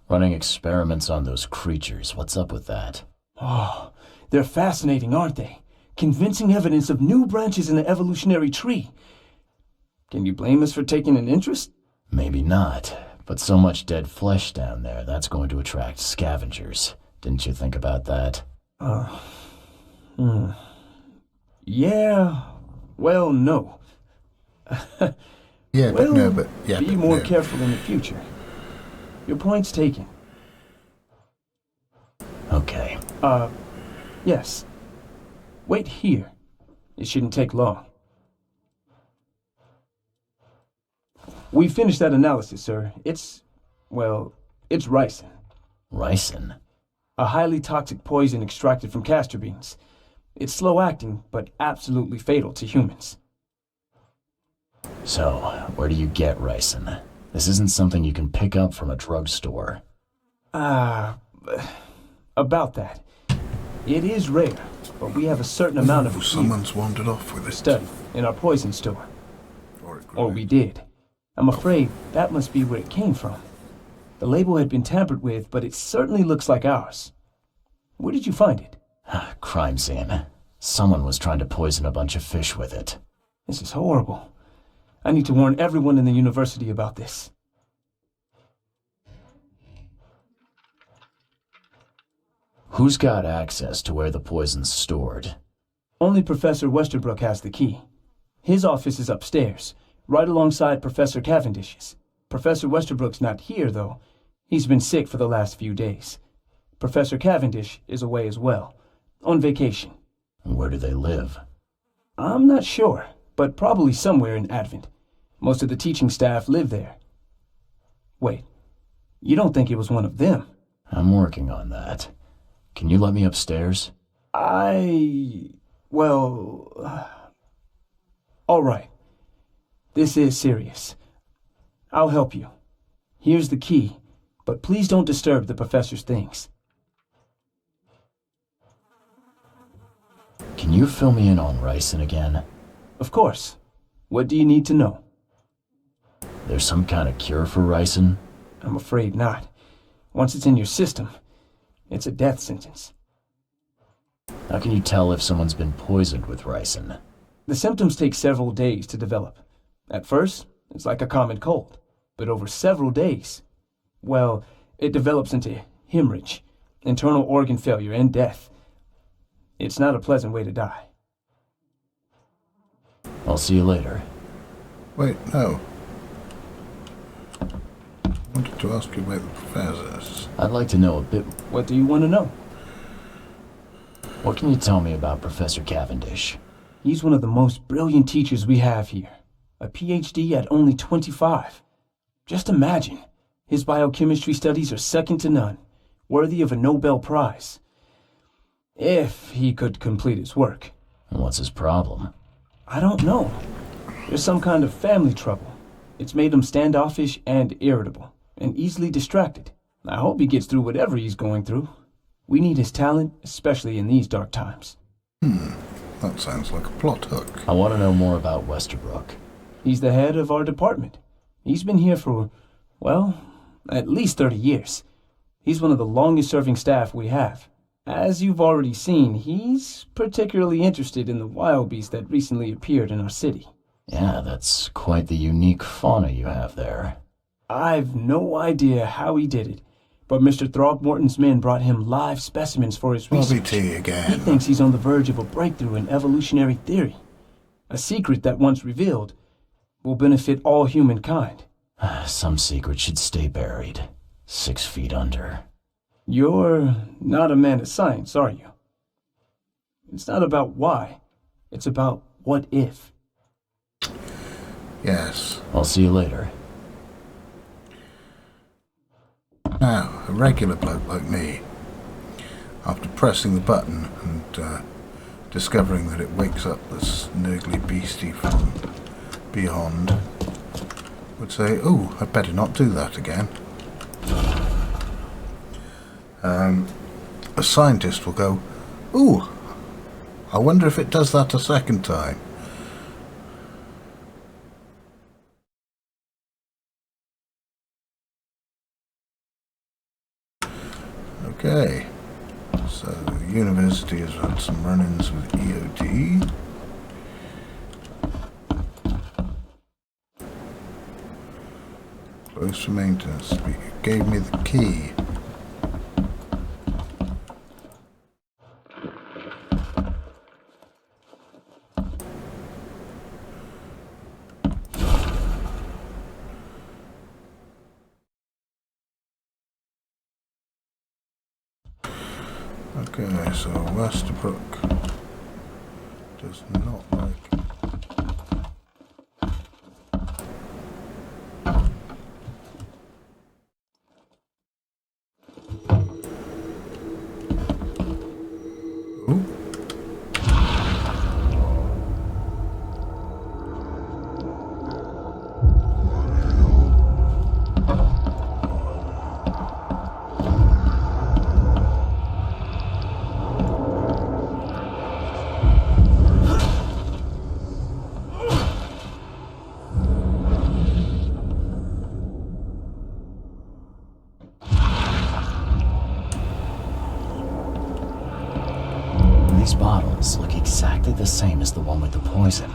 Running experiments on those creatures. What's up with that? Oh, they're fascinating, aren't they? Convincing evidence of new branches in the evolutionary tree. Can you blame us for taking an interest? Maybe not, but so much dead flesh down there, that's going to attract scavengers. Didn't you think about that? Yeah, well, no. Yeah, well, but no, but yeah. Be but more no. careful in the future. Your point's taken. Okay. Yes. Wait here. It shouldn't take long. We finished that analysis, sir. It's ricin. Ricin? A highly toxic poison extracted from castor beans. It's slow-acting, but absolutely fatal to humans. So, where do you get ricin? This isn't something you can pick up from a drugstore. About that. It is rare, but we have a certain amount of it Someone's wandered off with it. study in our poison store. Or We did. I'm afraid that must be where it came from. The label had been tampered with, but it certainly looks like ours. Where did you find it? Crime scene. Someone was trying to poison a bunch of fish with it. This is horrible. I need to warn everyone in the university about this. Who's got access to where the poison's stored? Only Professor Westerbrook has the key. His office is upstairs, right alongside Professor Cavendish's. Professor Westerbrook's not here, though. He's been sick for the last few days. Professor Cavendish is away as well, on vacation. Where do they live? I'm not sure, but probably somewhere in Advent. Most of the teaching staff live there. Wait, you don't think it was one of them? I'm working on that. Can you let me upstairs? All right. This is serious. I'll help you. Here's the key, but please don't disturb the professor's things. Can you fill me in on ricin again? Of course. What do you need to know? There's some kind of cure for ricin? I'm afraid not. Once it's in your system, it's a death sentence. How can you tell if someone's been poisoned with ricin? The symptoms take several days to develop. At first, it's like a common cold. But over several days, it develops into hemorrhage, internal organ failure, and death. It's not a pleasant way to die. I'll see you later. Wait, no. I wanted to ask you about the professors. I'd like to know a bit. What do you want to know? What can you tell me about Professor Cavendish? He's one of the most brilliant teachers we have here. A PhD at only 25. Just imagine. His biochemistry studies are second to none, worthy of a Nobel Prize. If he could complete his work. What's his problem? I don't know. There's some kind of family trouble. It's made him standoffish and irritable, and easily distracted. I hope he gets through whatever he's going through. We need his talent, especially in these dark times. That sounds like a plot hook. I want to know more about Westerbrook. He's the head of our department. He's been here for, at least 30 years. He's one of the longest-serving staff we have. As you've already seen, he's particularly interested in the wild beast that recently appeared in our city. Yeah, that's quite the unique fauna you have there. I've no idea how he did it, but Mr. Throckmorton's men brought him live specimens for his research. Bobby T again. He thinks he's on the verge of a breakthrough in evolutionary theory. A secret that, once revealed, will benefit all humankind. Some secret should stay buried, 6 feet under. You're not a man of science, are you? It's not about why. It's about what if. Yes. I'll see you later. Now, a regular bloke like me, after pressing the button and discovering that it wakes up this niggly beastie from beyond, would say, "Oh, I'd better not do that again." A scientist will go, "Ooh, I wonder if it does that a second time." Okay, so the university has had some run-ins with EOD. Closed for maintenance. It gave me the key. Okay, so Westerbrook does not like... Ooh. These bottles look exactly the same as the one with the poison.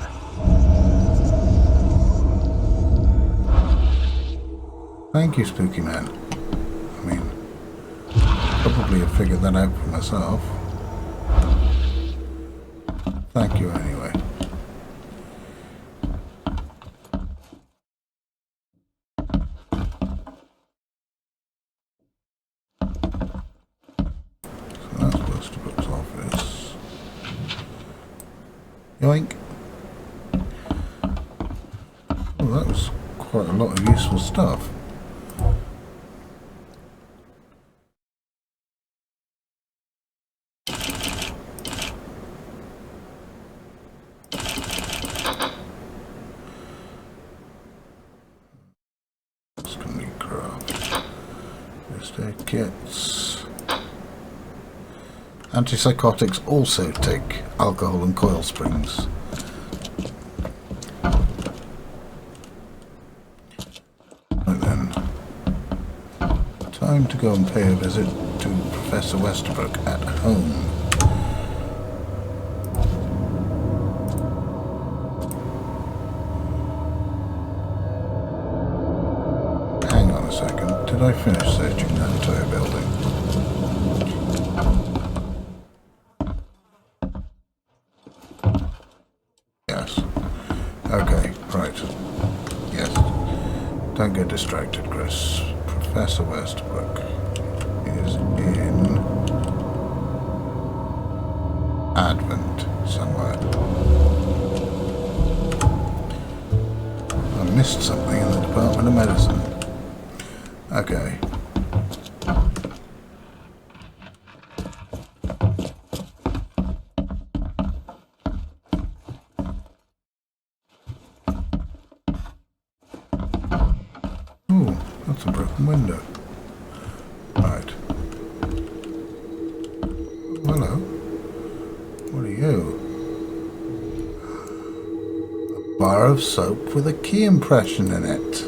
Thank you, Spooky Man. I mean, probably have figured that out for myself. Thank you anyway. So that's Westerbrook's office. Yoink. Oh, that was quite a lot of useful stuff. Kits. Antipsychotics also take alcohol and coil springs. Right then. Time to go and pay a visit to Professor Westerbrook at home. Hang on a second. Did I finish searching that entire building? Yes. Okay, right. Yes. Don't get distracted, Chris. Professor Westerbrook is in Advent somewhere. I missed something in the Department of Medicine. Okay. Oh, that's a broken window. Right. Hello. What are you? A bar of soap with a key impression in it.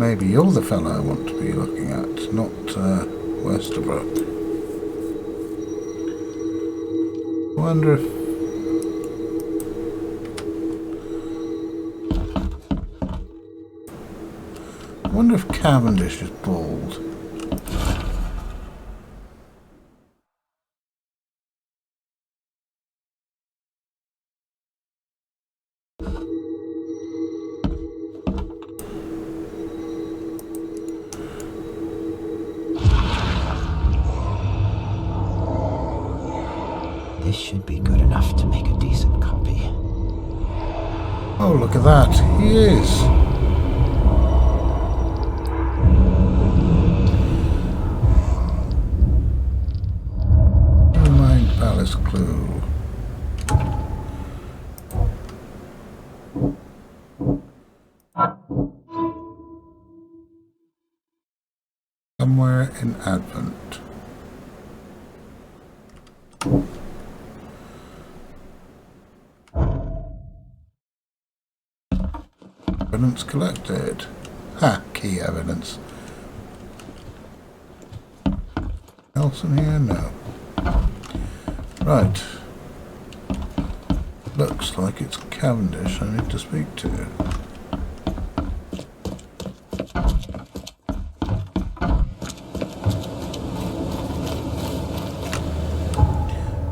maybe you're the fellow I want to be looking at, not Westerbrook. I wonder if Cavendish is bald. This should be good enough to make a decent copy. Oh, look at that. He is. Never mind Palace Clue. Somewhere in Advent. Evidence collected. Ha! Key evidence. Else in here? No. Right. Looks like it's Cavendish I need to speak to.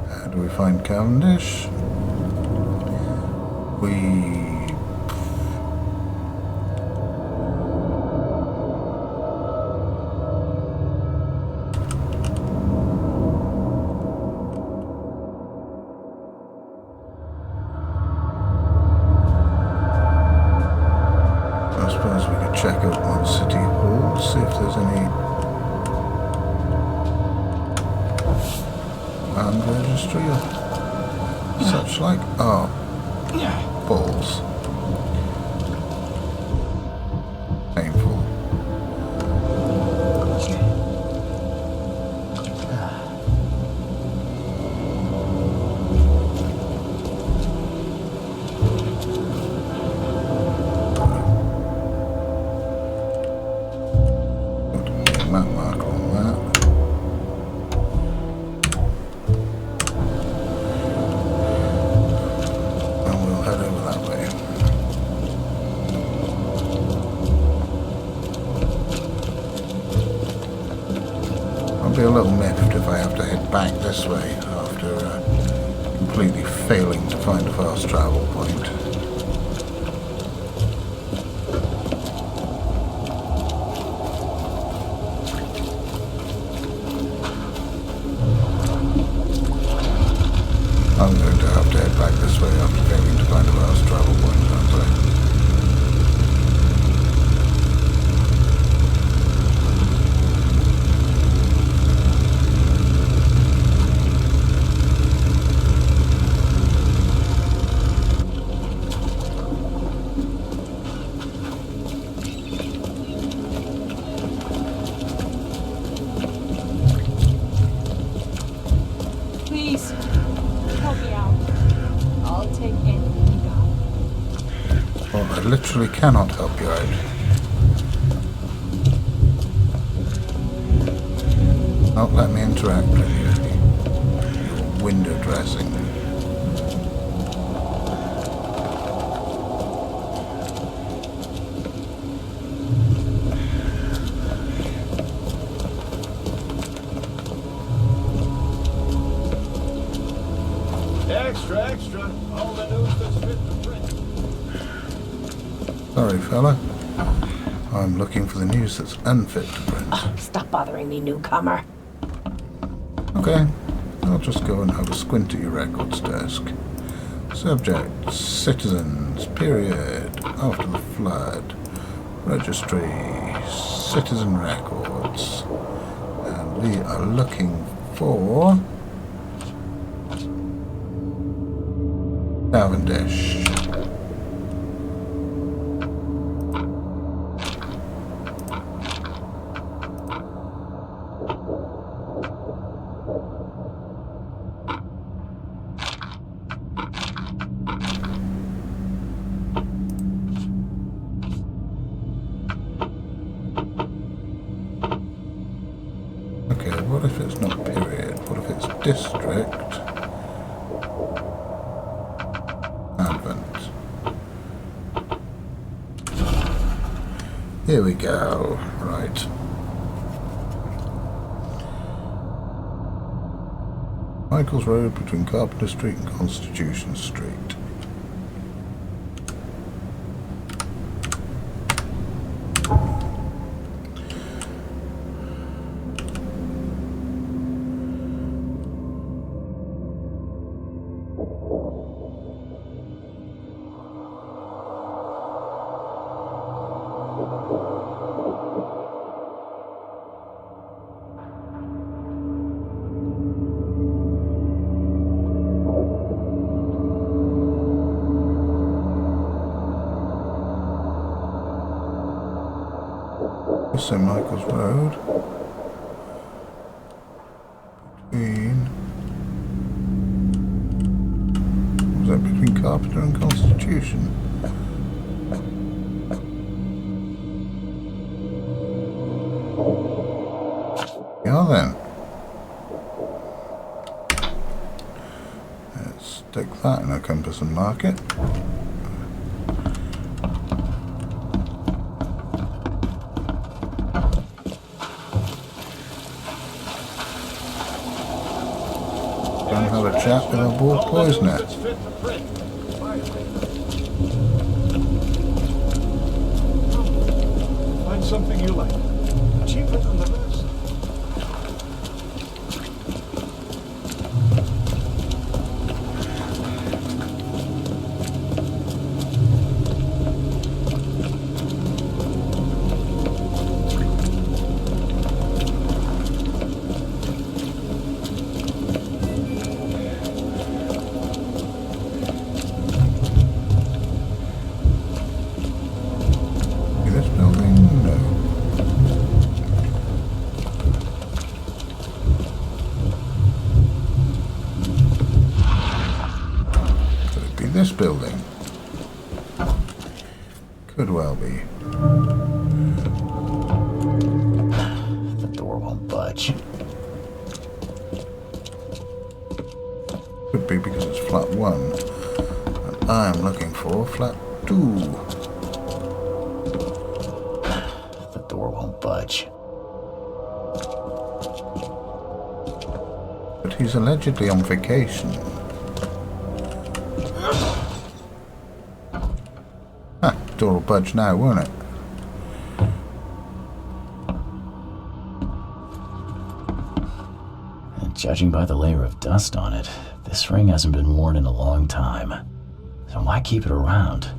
How do we find Cavendish? I suppose we could check Oakmont City Hall, see if there's any land registry or such like. Oh, balls. Painful. Map mark on that. And we'll head over that way. I'll be a little miffed if I have to head back this way after completely failing to find a fast travel point. I'm going to have to head back this way after failing to find a fast travel point, aren't I? Please, help me out. I'll take anything you got. Well, I literally cannot help you out. Not let me interact with you. Your window dressing. Extra, extra. All the news that's fit for print. Sorry, fella. I'm looking for the news that's unfit to print. Stop bothering me, newcomer. Okay, I'll just go and have a squint at your records desk. Subject, citizens, period, after the flood, registry, citizen records, and we are looking for Cavendish. district. Advent. Here we go. Right. Michael's Road between Carpenter Street and Constitution Street. St. Michael's Road between, was that between Carpenter and Constitution? Yeah then. Let's stick that in a compass and mark it. Have a chat with a ball poisoner. Find something you like. Cheaper than the rest. This building could well be. The door won't budge. Could be because it's flat 1 and I'm looking for flat 2. The door won't budge. But he's allegedly on vacation. Door will budge now, won't it? And judging by the layer of dust on it, this ring hasn't been worn in a long time. So why keep it around?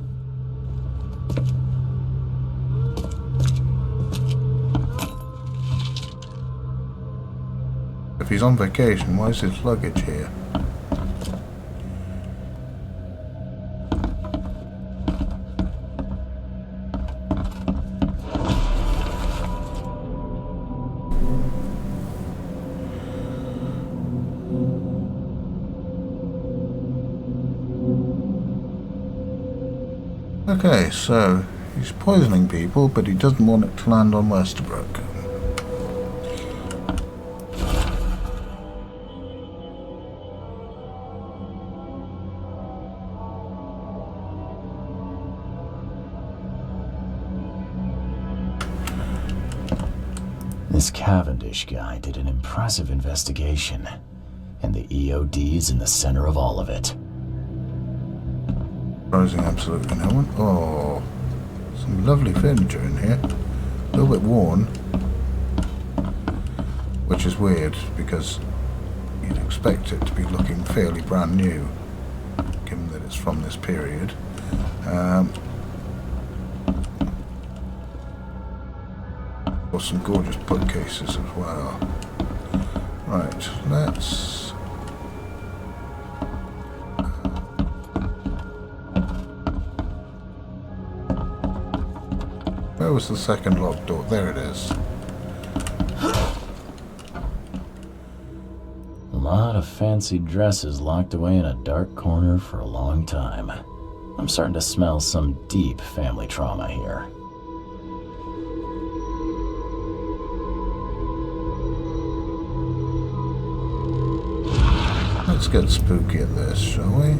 If he's on vacation, why is his luggage here? Okay, so he's poisoning people, but he doesn't want it to land on Westerbrook. This Cavendish guy did an impressive investigation, and the EOD's in the center of all of it. Surprising absolutely no one. Oh, some lovely furniture in here. A little bit worn, which is weird because you'd expect it to be looking fairly brand new, given that it's from this period. Or some gorgeous bookcases as well. Right, let's... Where was the second locked door? There it is. A lot of fancy dresses locked away in a dark corner for a long time. I'm starting to smell some deep family trauma here. Let's get spooky at this, shall we?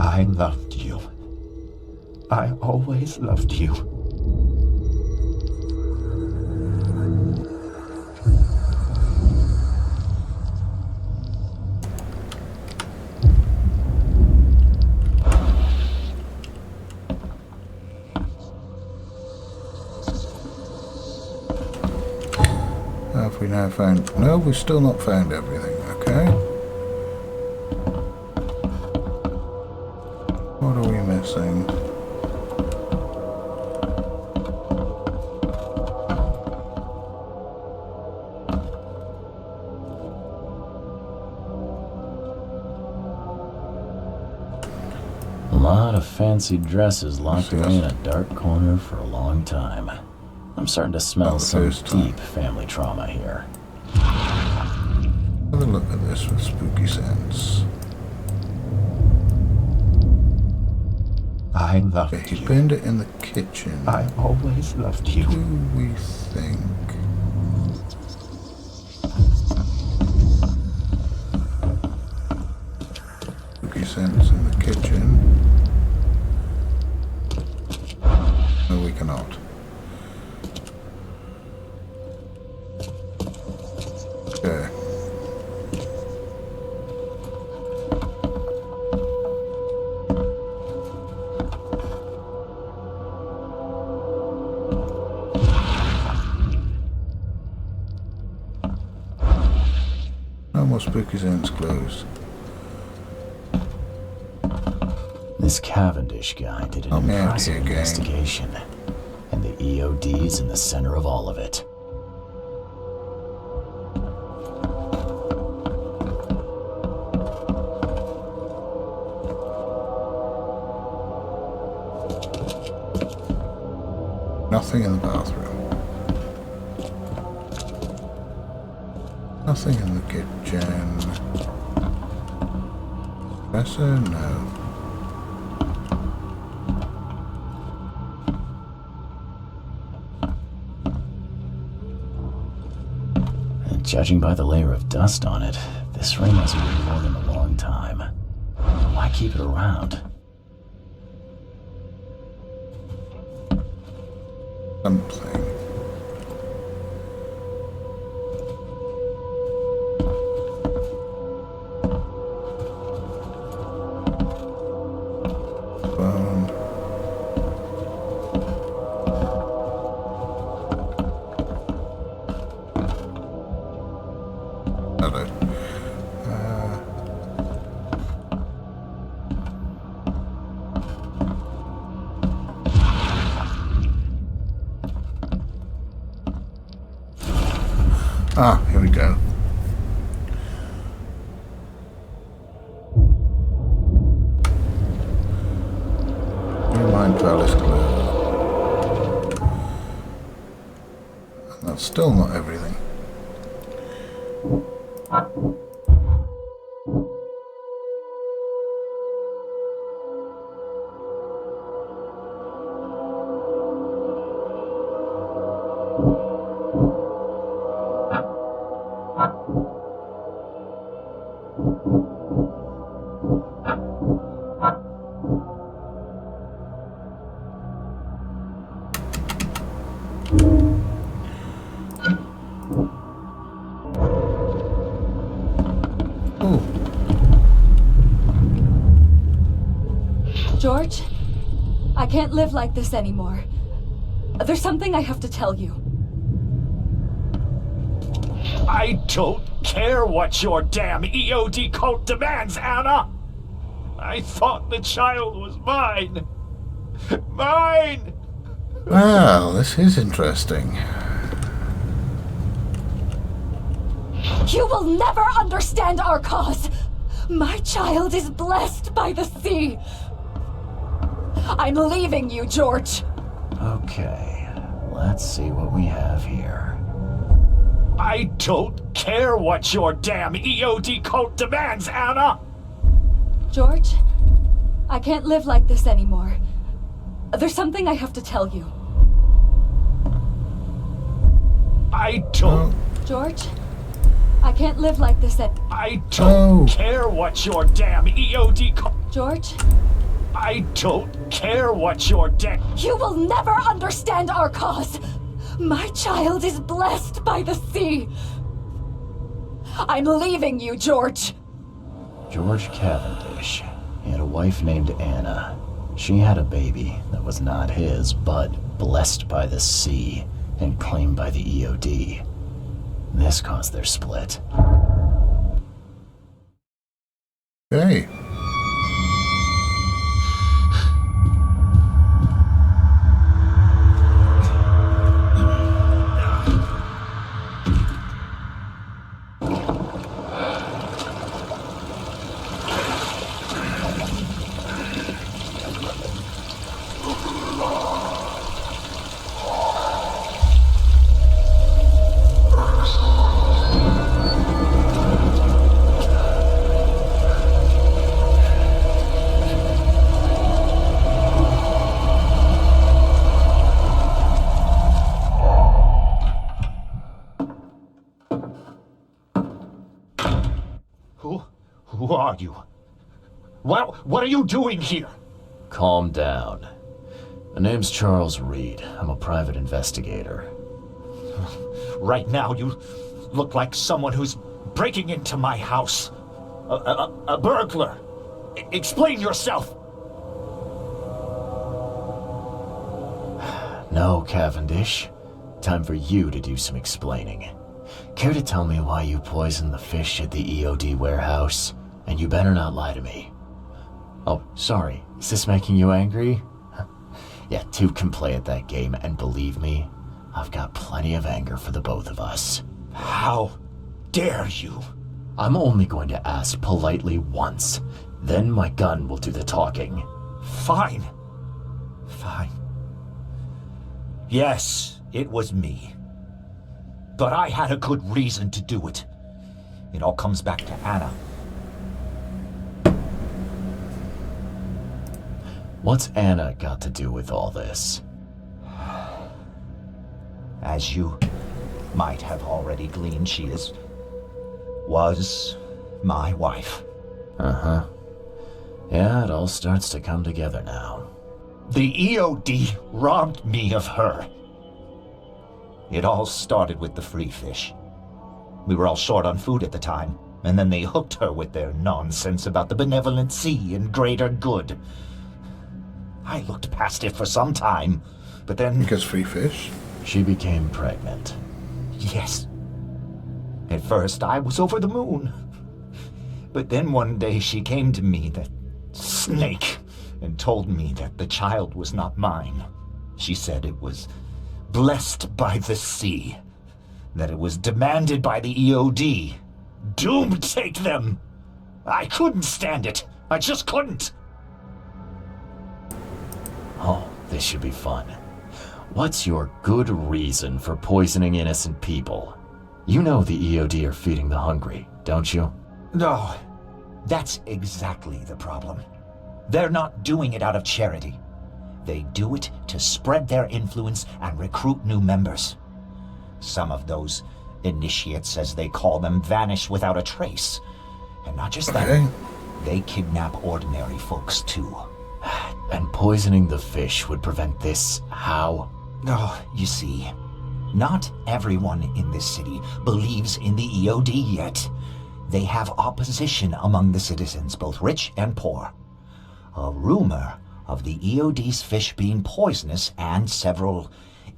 I loved you. I always loved you. Have we now found... No, we've still not found everything, okay? What are we missing? A lot of fancy dresses locked away in a dark corner for a long time. I'm starting to smell some deep family trauma here. Have a look at this with spooky sense. I loved He you. burned it in the kitchen. I always loved you. Who do we think? Spooky sense in the kitchen. No, we cannot. Okay. No more spooky zones closed. This Cavendish guy did an Oh, man, impressive here, gang. investigation. And the EOD's in the center of all of it. Nothing in the bathroom. Nothing in the kitchen. Professor? No. And judging by the layer of dust on it, this ring hasn't been worn in a long time. Why keep it around? Something. Phone. Hello. Here we go. Mind Palace closed. And that's still not everything. George, I can't live like this anymore. There's something I have to tell you. I don't care what your damn EOD cult demands, Anna! I thought the child was mine! Mine! Well, this is interesting. You will never understand our cause. My child is blessed by the sea. I'm leaving you, George. Okay, let's see what we have here. I don't care what your damn EOD cult demands, Anna! George, I can't live like this anymore. There's something I have to tell you. I don't... George, I can't live like this at... I don't Oh. care what your damn EOD George, I don't care what your damn... you will never understand our cause. My child is blessed by the sea. I'm leaving you, George. George Cavendish. He had a wife named Anna. She had a baby that was not his, but blessed by the sea and claimed by the EOD. This caused their split. Hey. Who are you? What are you doing here? Calm down. My name's Charles Reed. I'm a private investigator. Right now, you look like someone who's breaking into my house. A burglar. Explain yourself. No, Cavendish. Time for you to do some explaining. Care to tell me why you poisoned the fish at the EOD warehouse? And you better not lie to me. Oh, sorry. Is this making you angry? Yeah, two can play at that game, and believe me, I've got plenty of anger for the both of us. How dare you? I'm only going to ask politely once. Then my gun will do the talking. Fine. Yes, it was me. But I had a good reason to do it. It all comes back to Anna. What's Anna got to do with all this? As you might have already gleaned, she was my wife. Uh-huh. Yeah, it all starts to come together now. The EOD robbed me of her. It all started with the free fish. We were all short on food at the time, and then they hooked her with their nonsense about the benevolent sea and greater good. I looked past it for some time, but then... Because free fish? She became pregnant. Yes. At first, I was over the moon. But then one day she came to me, that snake, and told me that the child was not mine. She said it was blessed by the sea, that it was demanded by the EOD. Doom take them! I couldn't stand it. I just couldn't. Oh, this should be fun. What's your good reason for poisoning innocent people? You know the EOD are feeding the hungry, don't you? No, that's exactly the problem. They're not doing it out of charity. They do it to spread their influence and recruit new members. Some of those initiates, as they call them, vanish without a trace. And not just that, they kidnap ordinary folks too. And poisoning the fish would prevent this how? Oh, you see, not everyone in this city believes in the EOD yet. They have opposition among the citizens, both rich and poor. A rumor of the EOD's fish being poisonous and several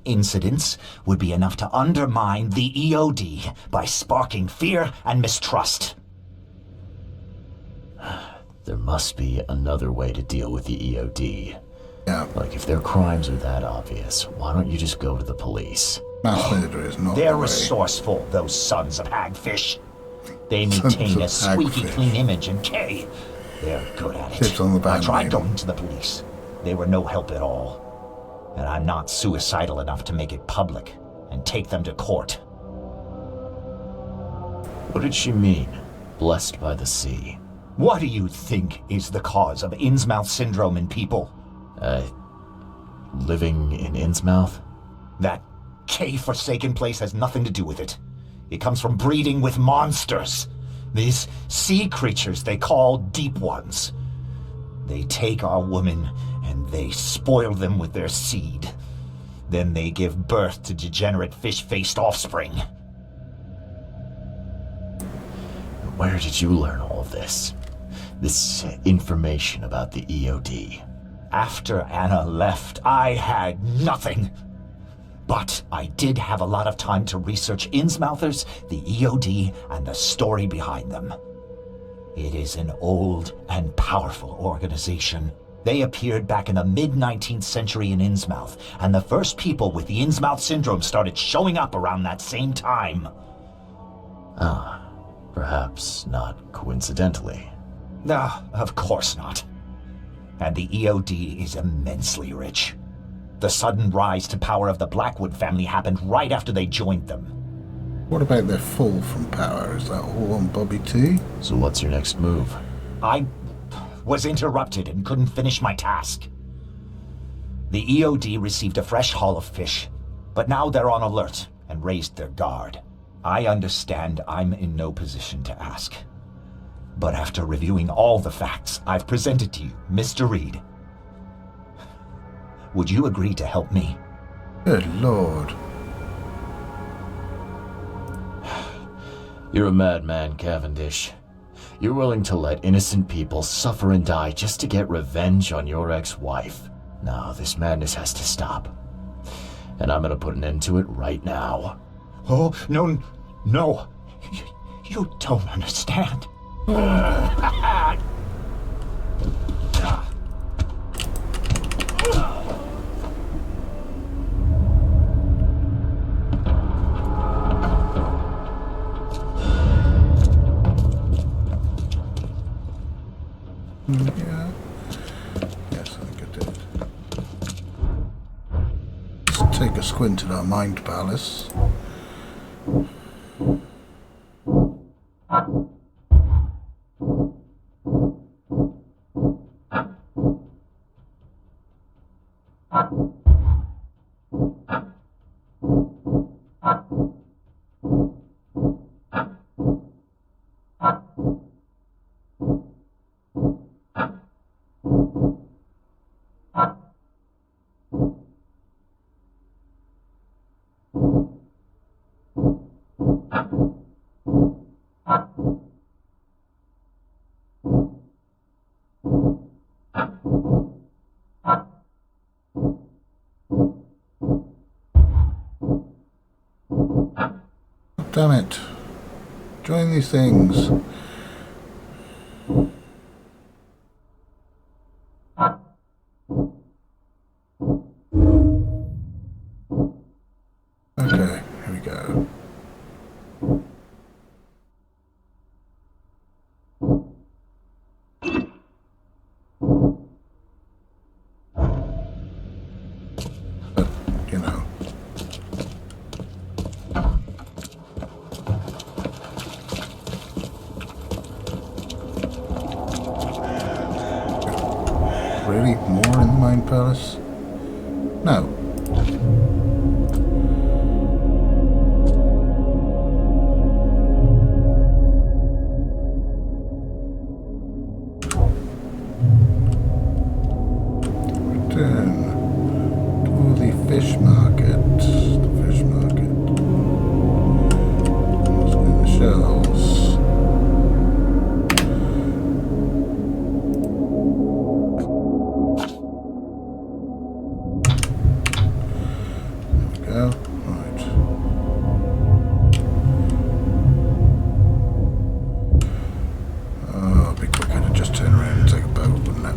incidents would be enough to undermine the EOD by sparking fear and mistrust. There must be another way to deal with the EOD. Yeah. Like, if their crimes are that obvious, why don't you just go to the police? Mass murder is not They're the way. resourceful, those sons of hagfish. They maintain a Sons of squeaky hagfish. clean image, and they're good at it. Tips on the I bad tried name. going to the police. They were no help at all. And I'm not suicidal enough to make it public and take them to court. What did she mean? Blessed by the sea. What do you think is the cause of Innsmouth syndrome in people? Living in Innsmouth? That K-forsaken place has nothing to do with it. It comes from breeding with monsters. These sea creatures they call Deep Ones. They take our women and they spoil them with their seed. Then they give birth to degenerate fish-faced offspring. Where did you learn all of this? This information about the EOD? After Anna left, I had nothing. But I did have a lot of time to research Innsmouthers, the EOD, and the story behind them. It is an old and powerful organization. They appeared back in the mid-19th century in Innsmouth, and the first people with the Innsmouth syndrome started showing up around that same time. Perhaps not coincidentally. Of course not. And the EOD is immensely rich. The sudden rise to power of the Blackwood family happened right after they joined them. What about their fall from power? Is that all on Bobby T? So what's your next move? I was interrupted and couldn't finish my task. The EOD received a fresh haul of fish, but now they're on alert and raised their guard. I understand I'm in no position to ask. But after reviewing all the facts I've presented to you, Mr. Reed, would you agree to help me? Good Lord. You're a madman, Cavendish. You're willing to let innocent people suffer and die just to get revenge on your ex-wife. No, this madness has to stop. And I'm gonna put an end to it right now. Oh, no. You don't understand. Yeah. Yes, I think I did. Let's take a squint at our mind palace. Damn it. Join these things. Okay, here we go. But, you know. Really? More in the Mind Palace? No. Return to the fish market. The fish market. What's in the shells? Go. Right. Oh, it'd be quicker to just turn around and take a boat, wouldn't it?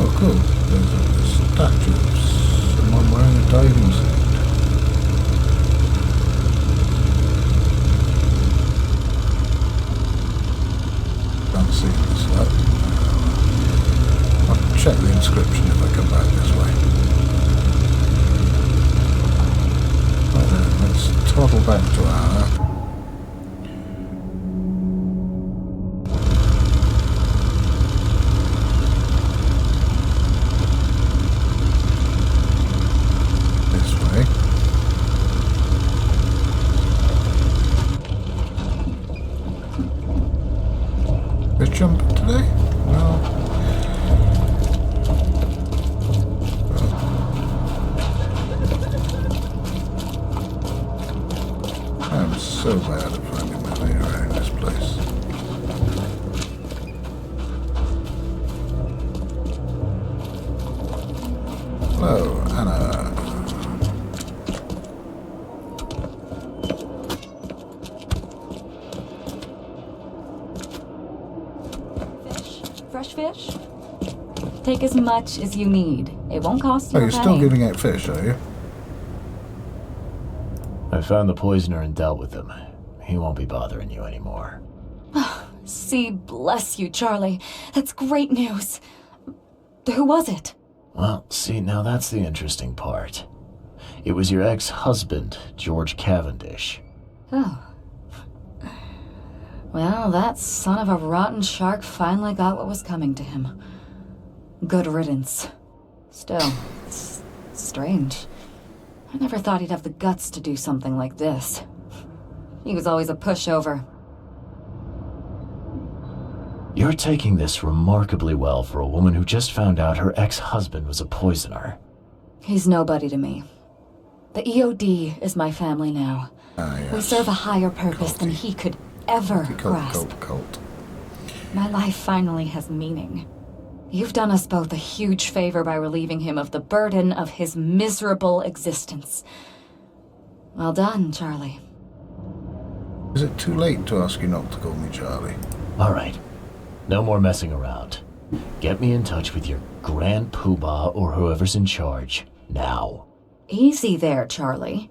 Oh, cool. There's a statue of someone wearing a diving suit. Can't see this yet. I'll check the inscription if I come back this way. Right then, let's throttle back to our. This way. Let's jump today? No. I'm so bad at finding my way around this place. Hello, Anna. Fish? Fresh fish? Take as much as you need. It won't cost you Oh, a you're penny. still giving out fish, are you? I found the poisoner and dealt with him. He won't be bothering you anymore. See, bless you, Charlie. That's great news. Who was it? Well, see, now that's the interesting part. It was your ex-husband, George Cavendish. Oh. Well, that son of a rotten shark finally got what was coming to him. Good riddance. Still, it's strange. I never thought he'd have the guts to do something like this. He was always a pushover. You're taking this remarkably well for a woman who just found out her ex-husband was a poisoner. He's nobody to me. The EOD is my family now. Yes. We serve a higher purpose than he could ever grasp. Cult. My life finally has meaning. You've done us both a huge favor by relieving him of the burden of his miserable existence. Well done, Charlie. Is it too late to ask you not to call me Charlie? All right. No more messing around. Get me in touch with your Grand Poobah or whoever's in charge, now. Easy there, Charlie.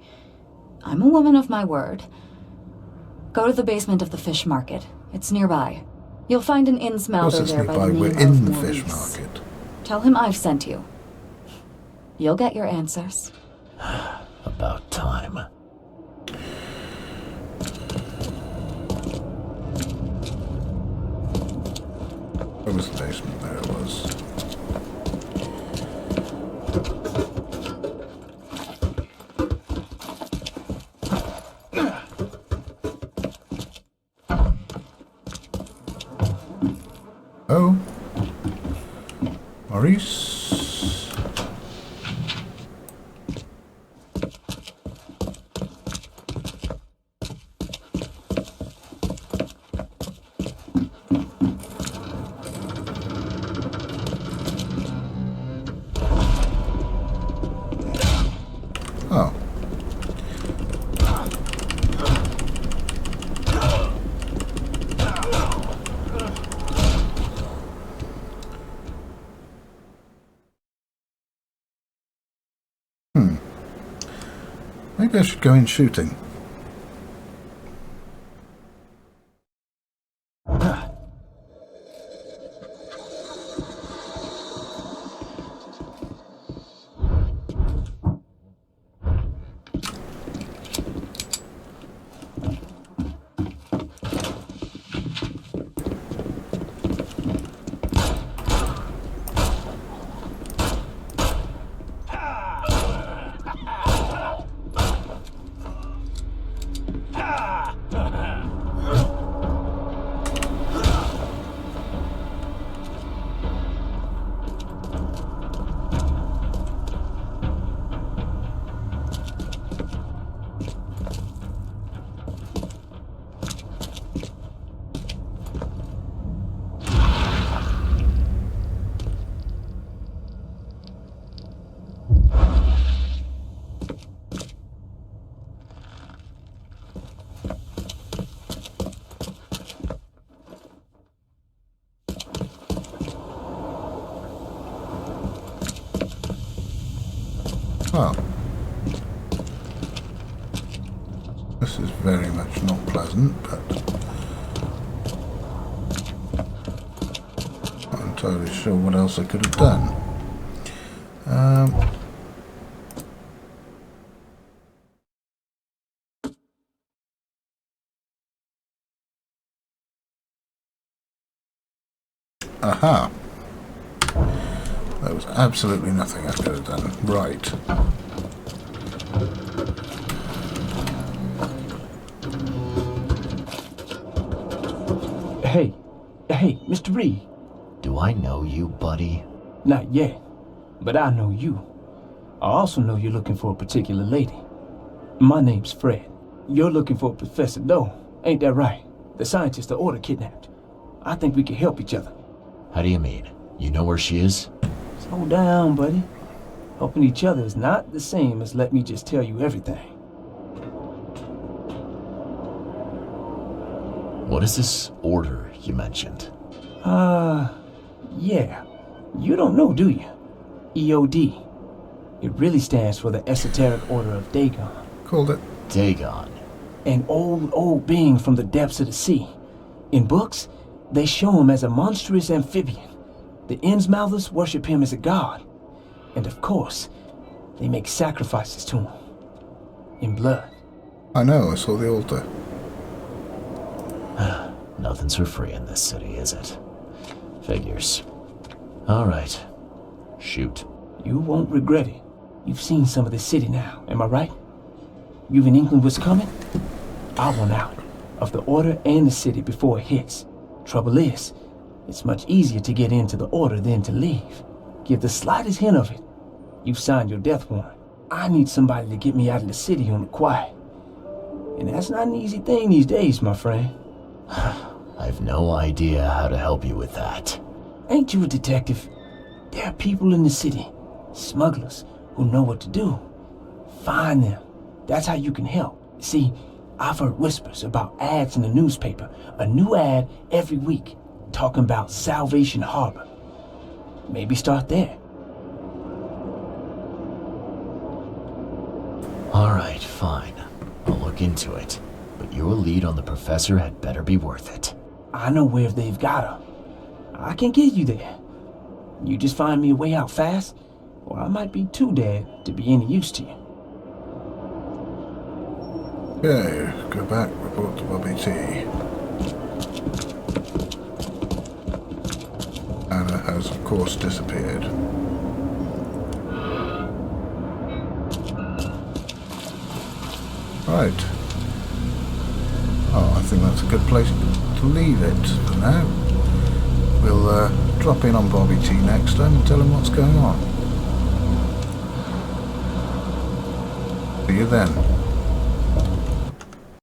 I'm a woman of my word. Go to the basement of the fish market. It's nearby. You'll find an Of course in-smelter it's there by nearby. the name We're of in the Maurice. fish market. Tell him I've sent you. You'll get your answers. About time. Where was the basement? There it was. Oh. Maurice. Oh. Maybe I should go in shooting. Well, this is very much not pleasant, but not entirely sure what else I could have done. Aha. There was absolutely nothing I could have done. Right. Hey, Mr. Reed. Do I know you, buddy? Not yet, but I know you. I also know you're looking for a particular lady. My name's Fred. You're looking for Professor Doe, ain't that right? The scientist the Order kidnapped. I think we can help each other. How do you mean? You know where she is? Slow down, buddy. Helping each other is not the same as let me just tell you everything. What is this order you mentioned? Yeah. You don't know, do you? EOD. It really stands for the Esoteric Order of Dagon. Called it. Dagon. An old being from the depths of the sea. In books, they show him as a monstrous amphibian. The Innsmouthers worship him as a god. And of course, they make sacrifices to him. In blood. I know, I saw the altar. Nothing's for free in this city, is it? Figures. All right. Shoot. You won't regret it. You've seen some of the city now, am I right? You've an inkling what's coming? I want out of the Order and the city before it hits. Trouble is, it's much easier to get into the Order than to leave. Give the slightest hint of it, you've signed your death warrant. I need somebody to get me out of the city on the quiet. And that's not an easy thing these days, my friend. I've no idea how to help you with that. Ain't you a detective? There are people in the city, smugglers, who know what to do. Find them. That's how you can help. See, I've heard whispers about ads in the newspaper. A new ad every week, talking about Salvation Harbor. Maybe start there. All right, fine. I'll look into it. But your lead on the professor had better be worth it. I know where they've got her. I can get you there. You just find me a way out fast, or I might be too dead to be any use to you. Okay, go back, report to Bobby T. Anna has, of course, disappeared. Right. Oh, I think that's a good place to leave it for now. We'll drop in on Bobby T next time and tell him what's going on. See you then.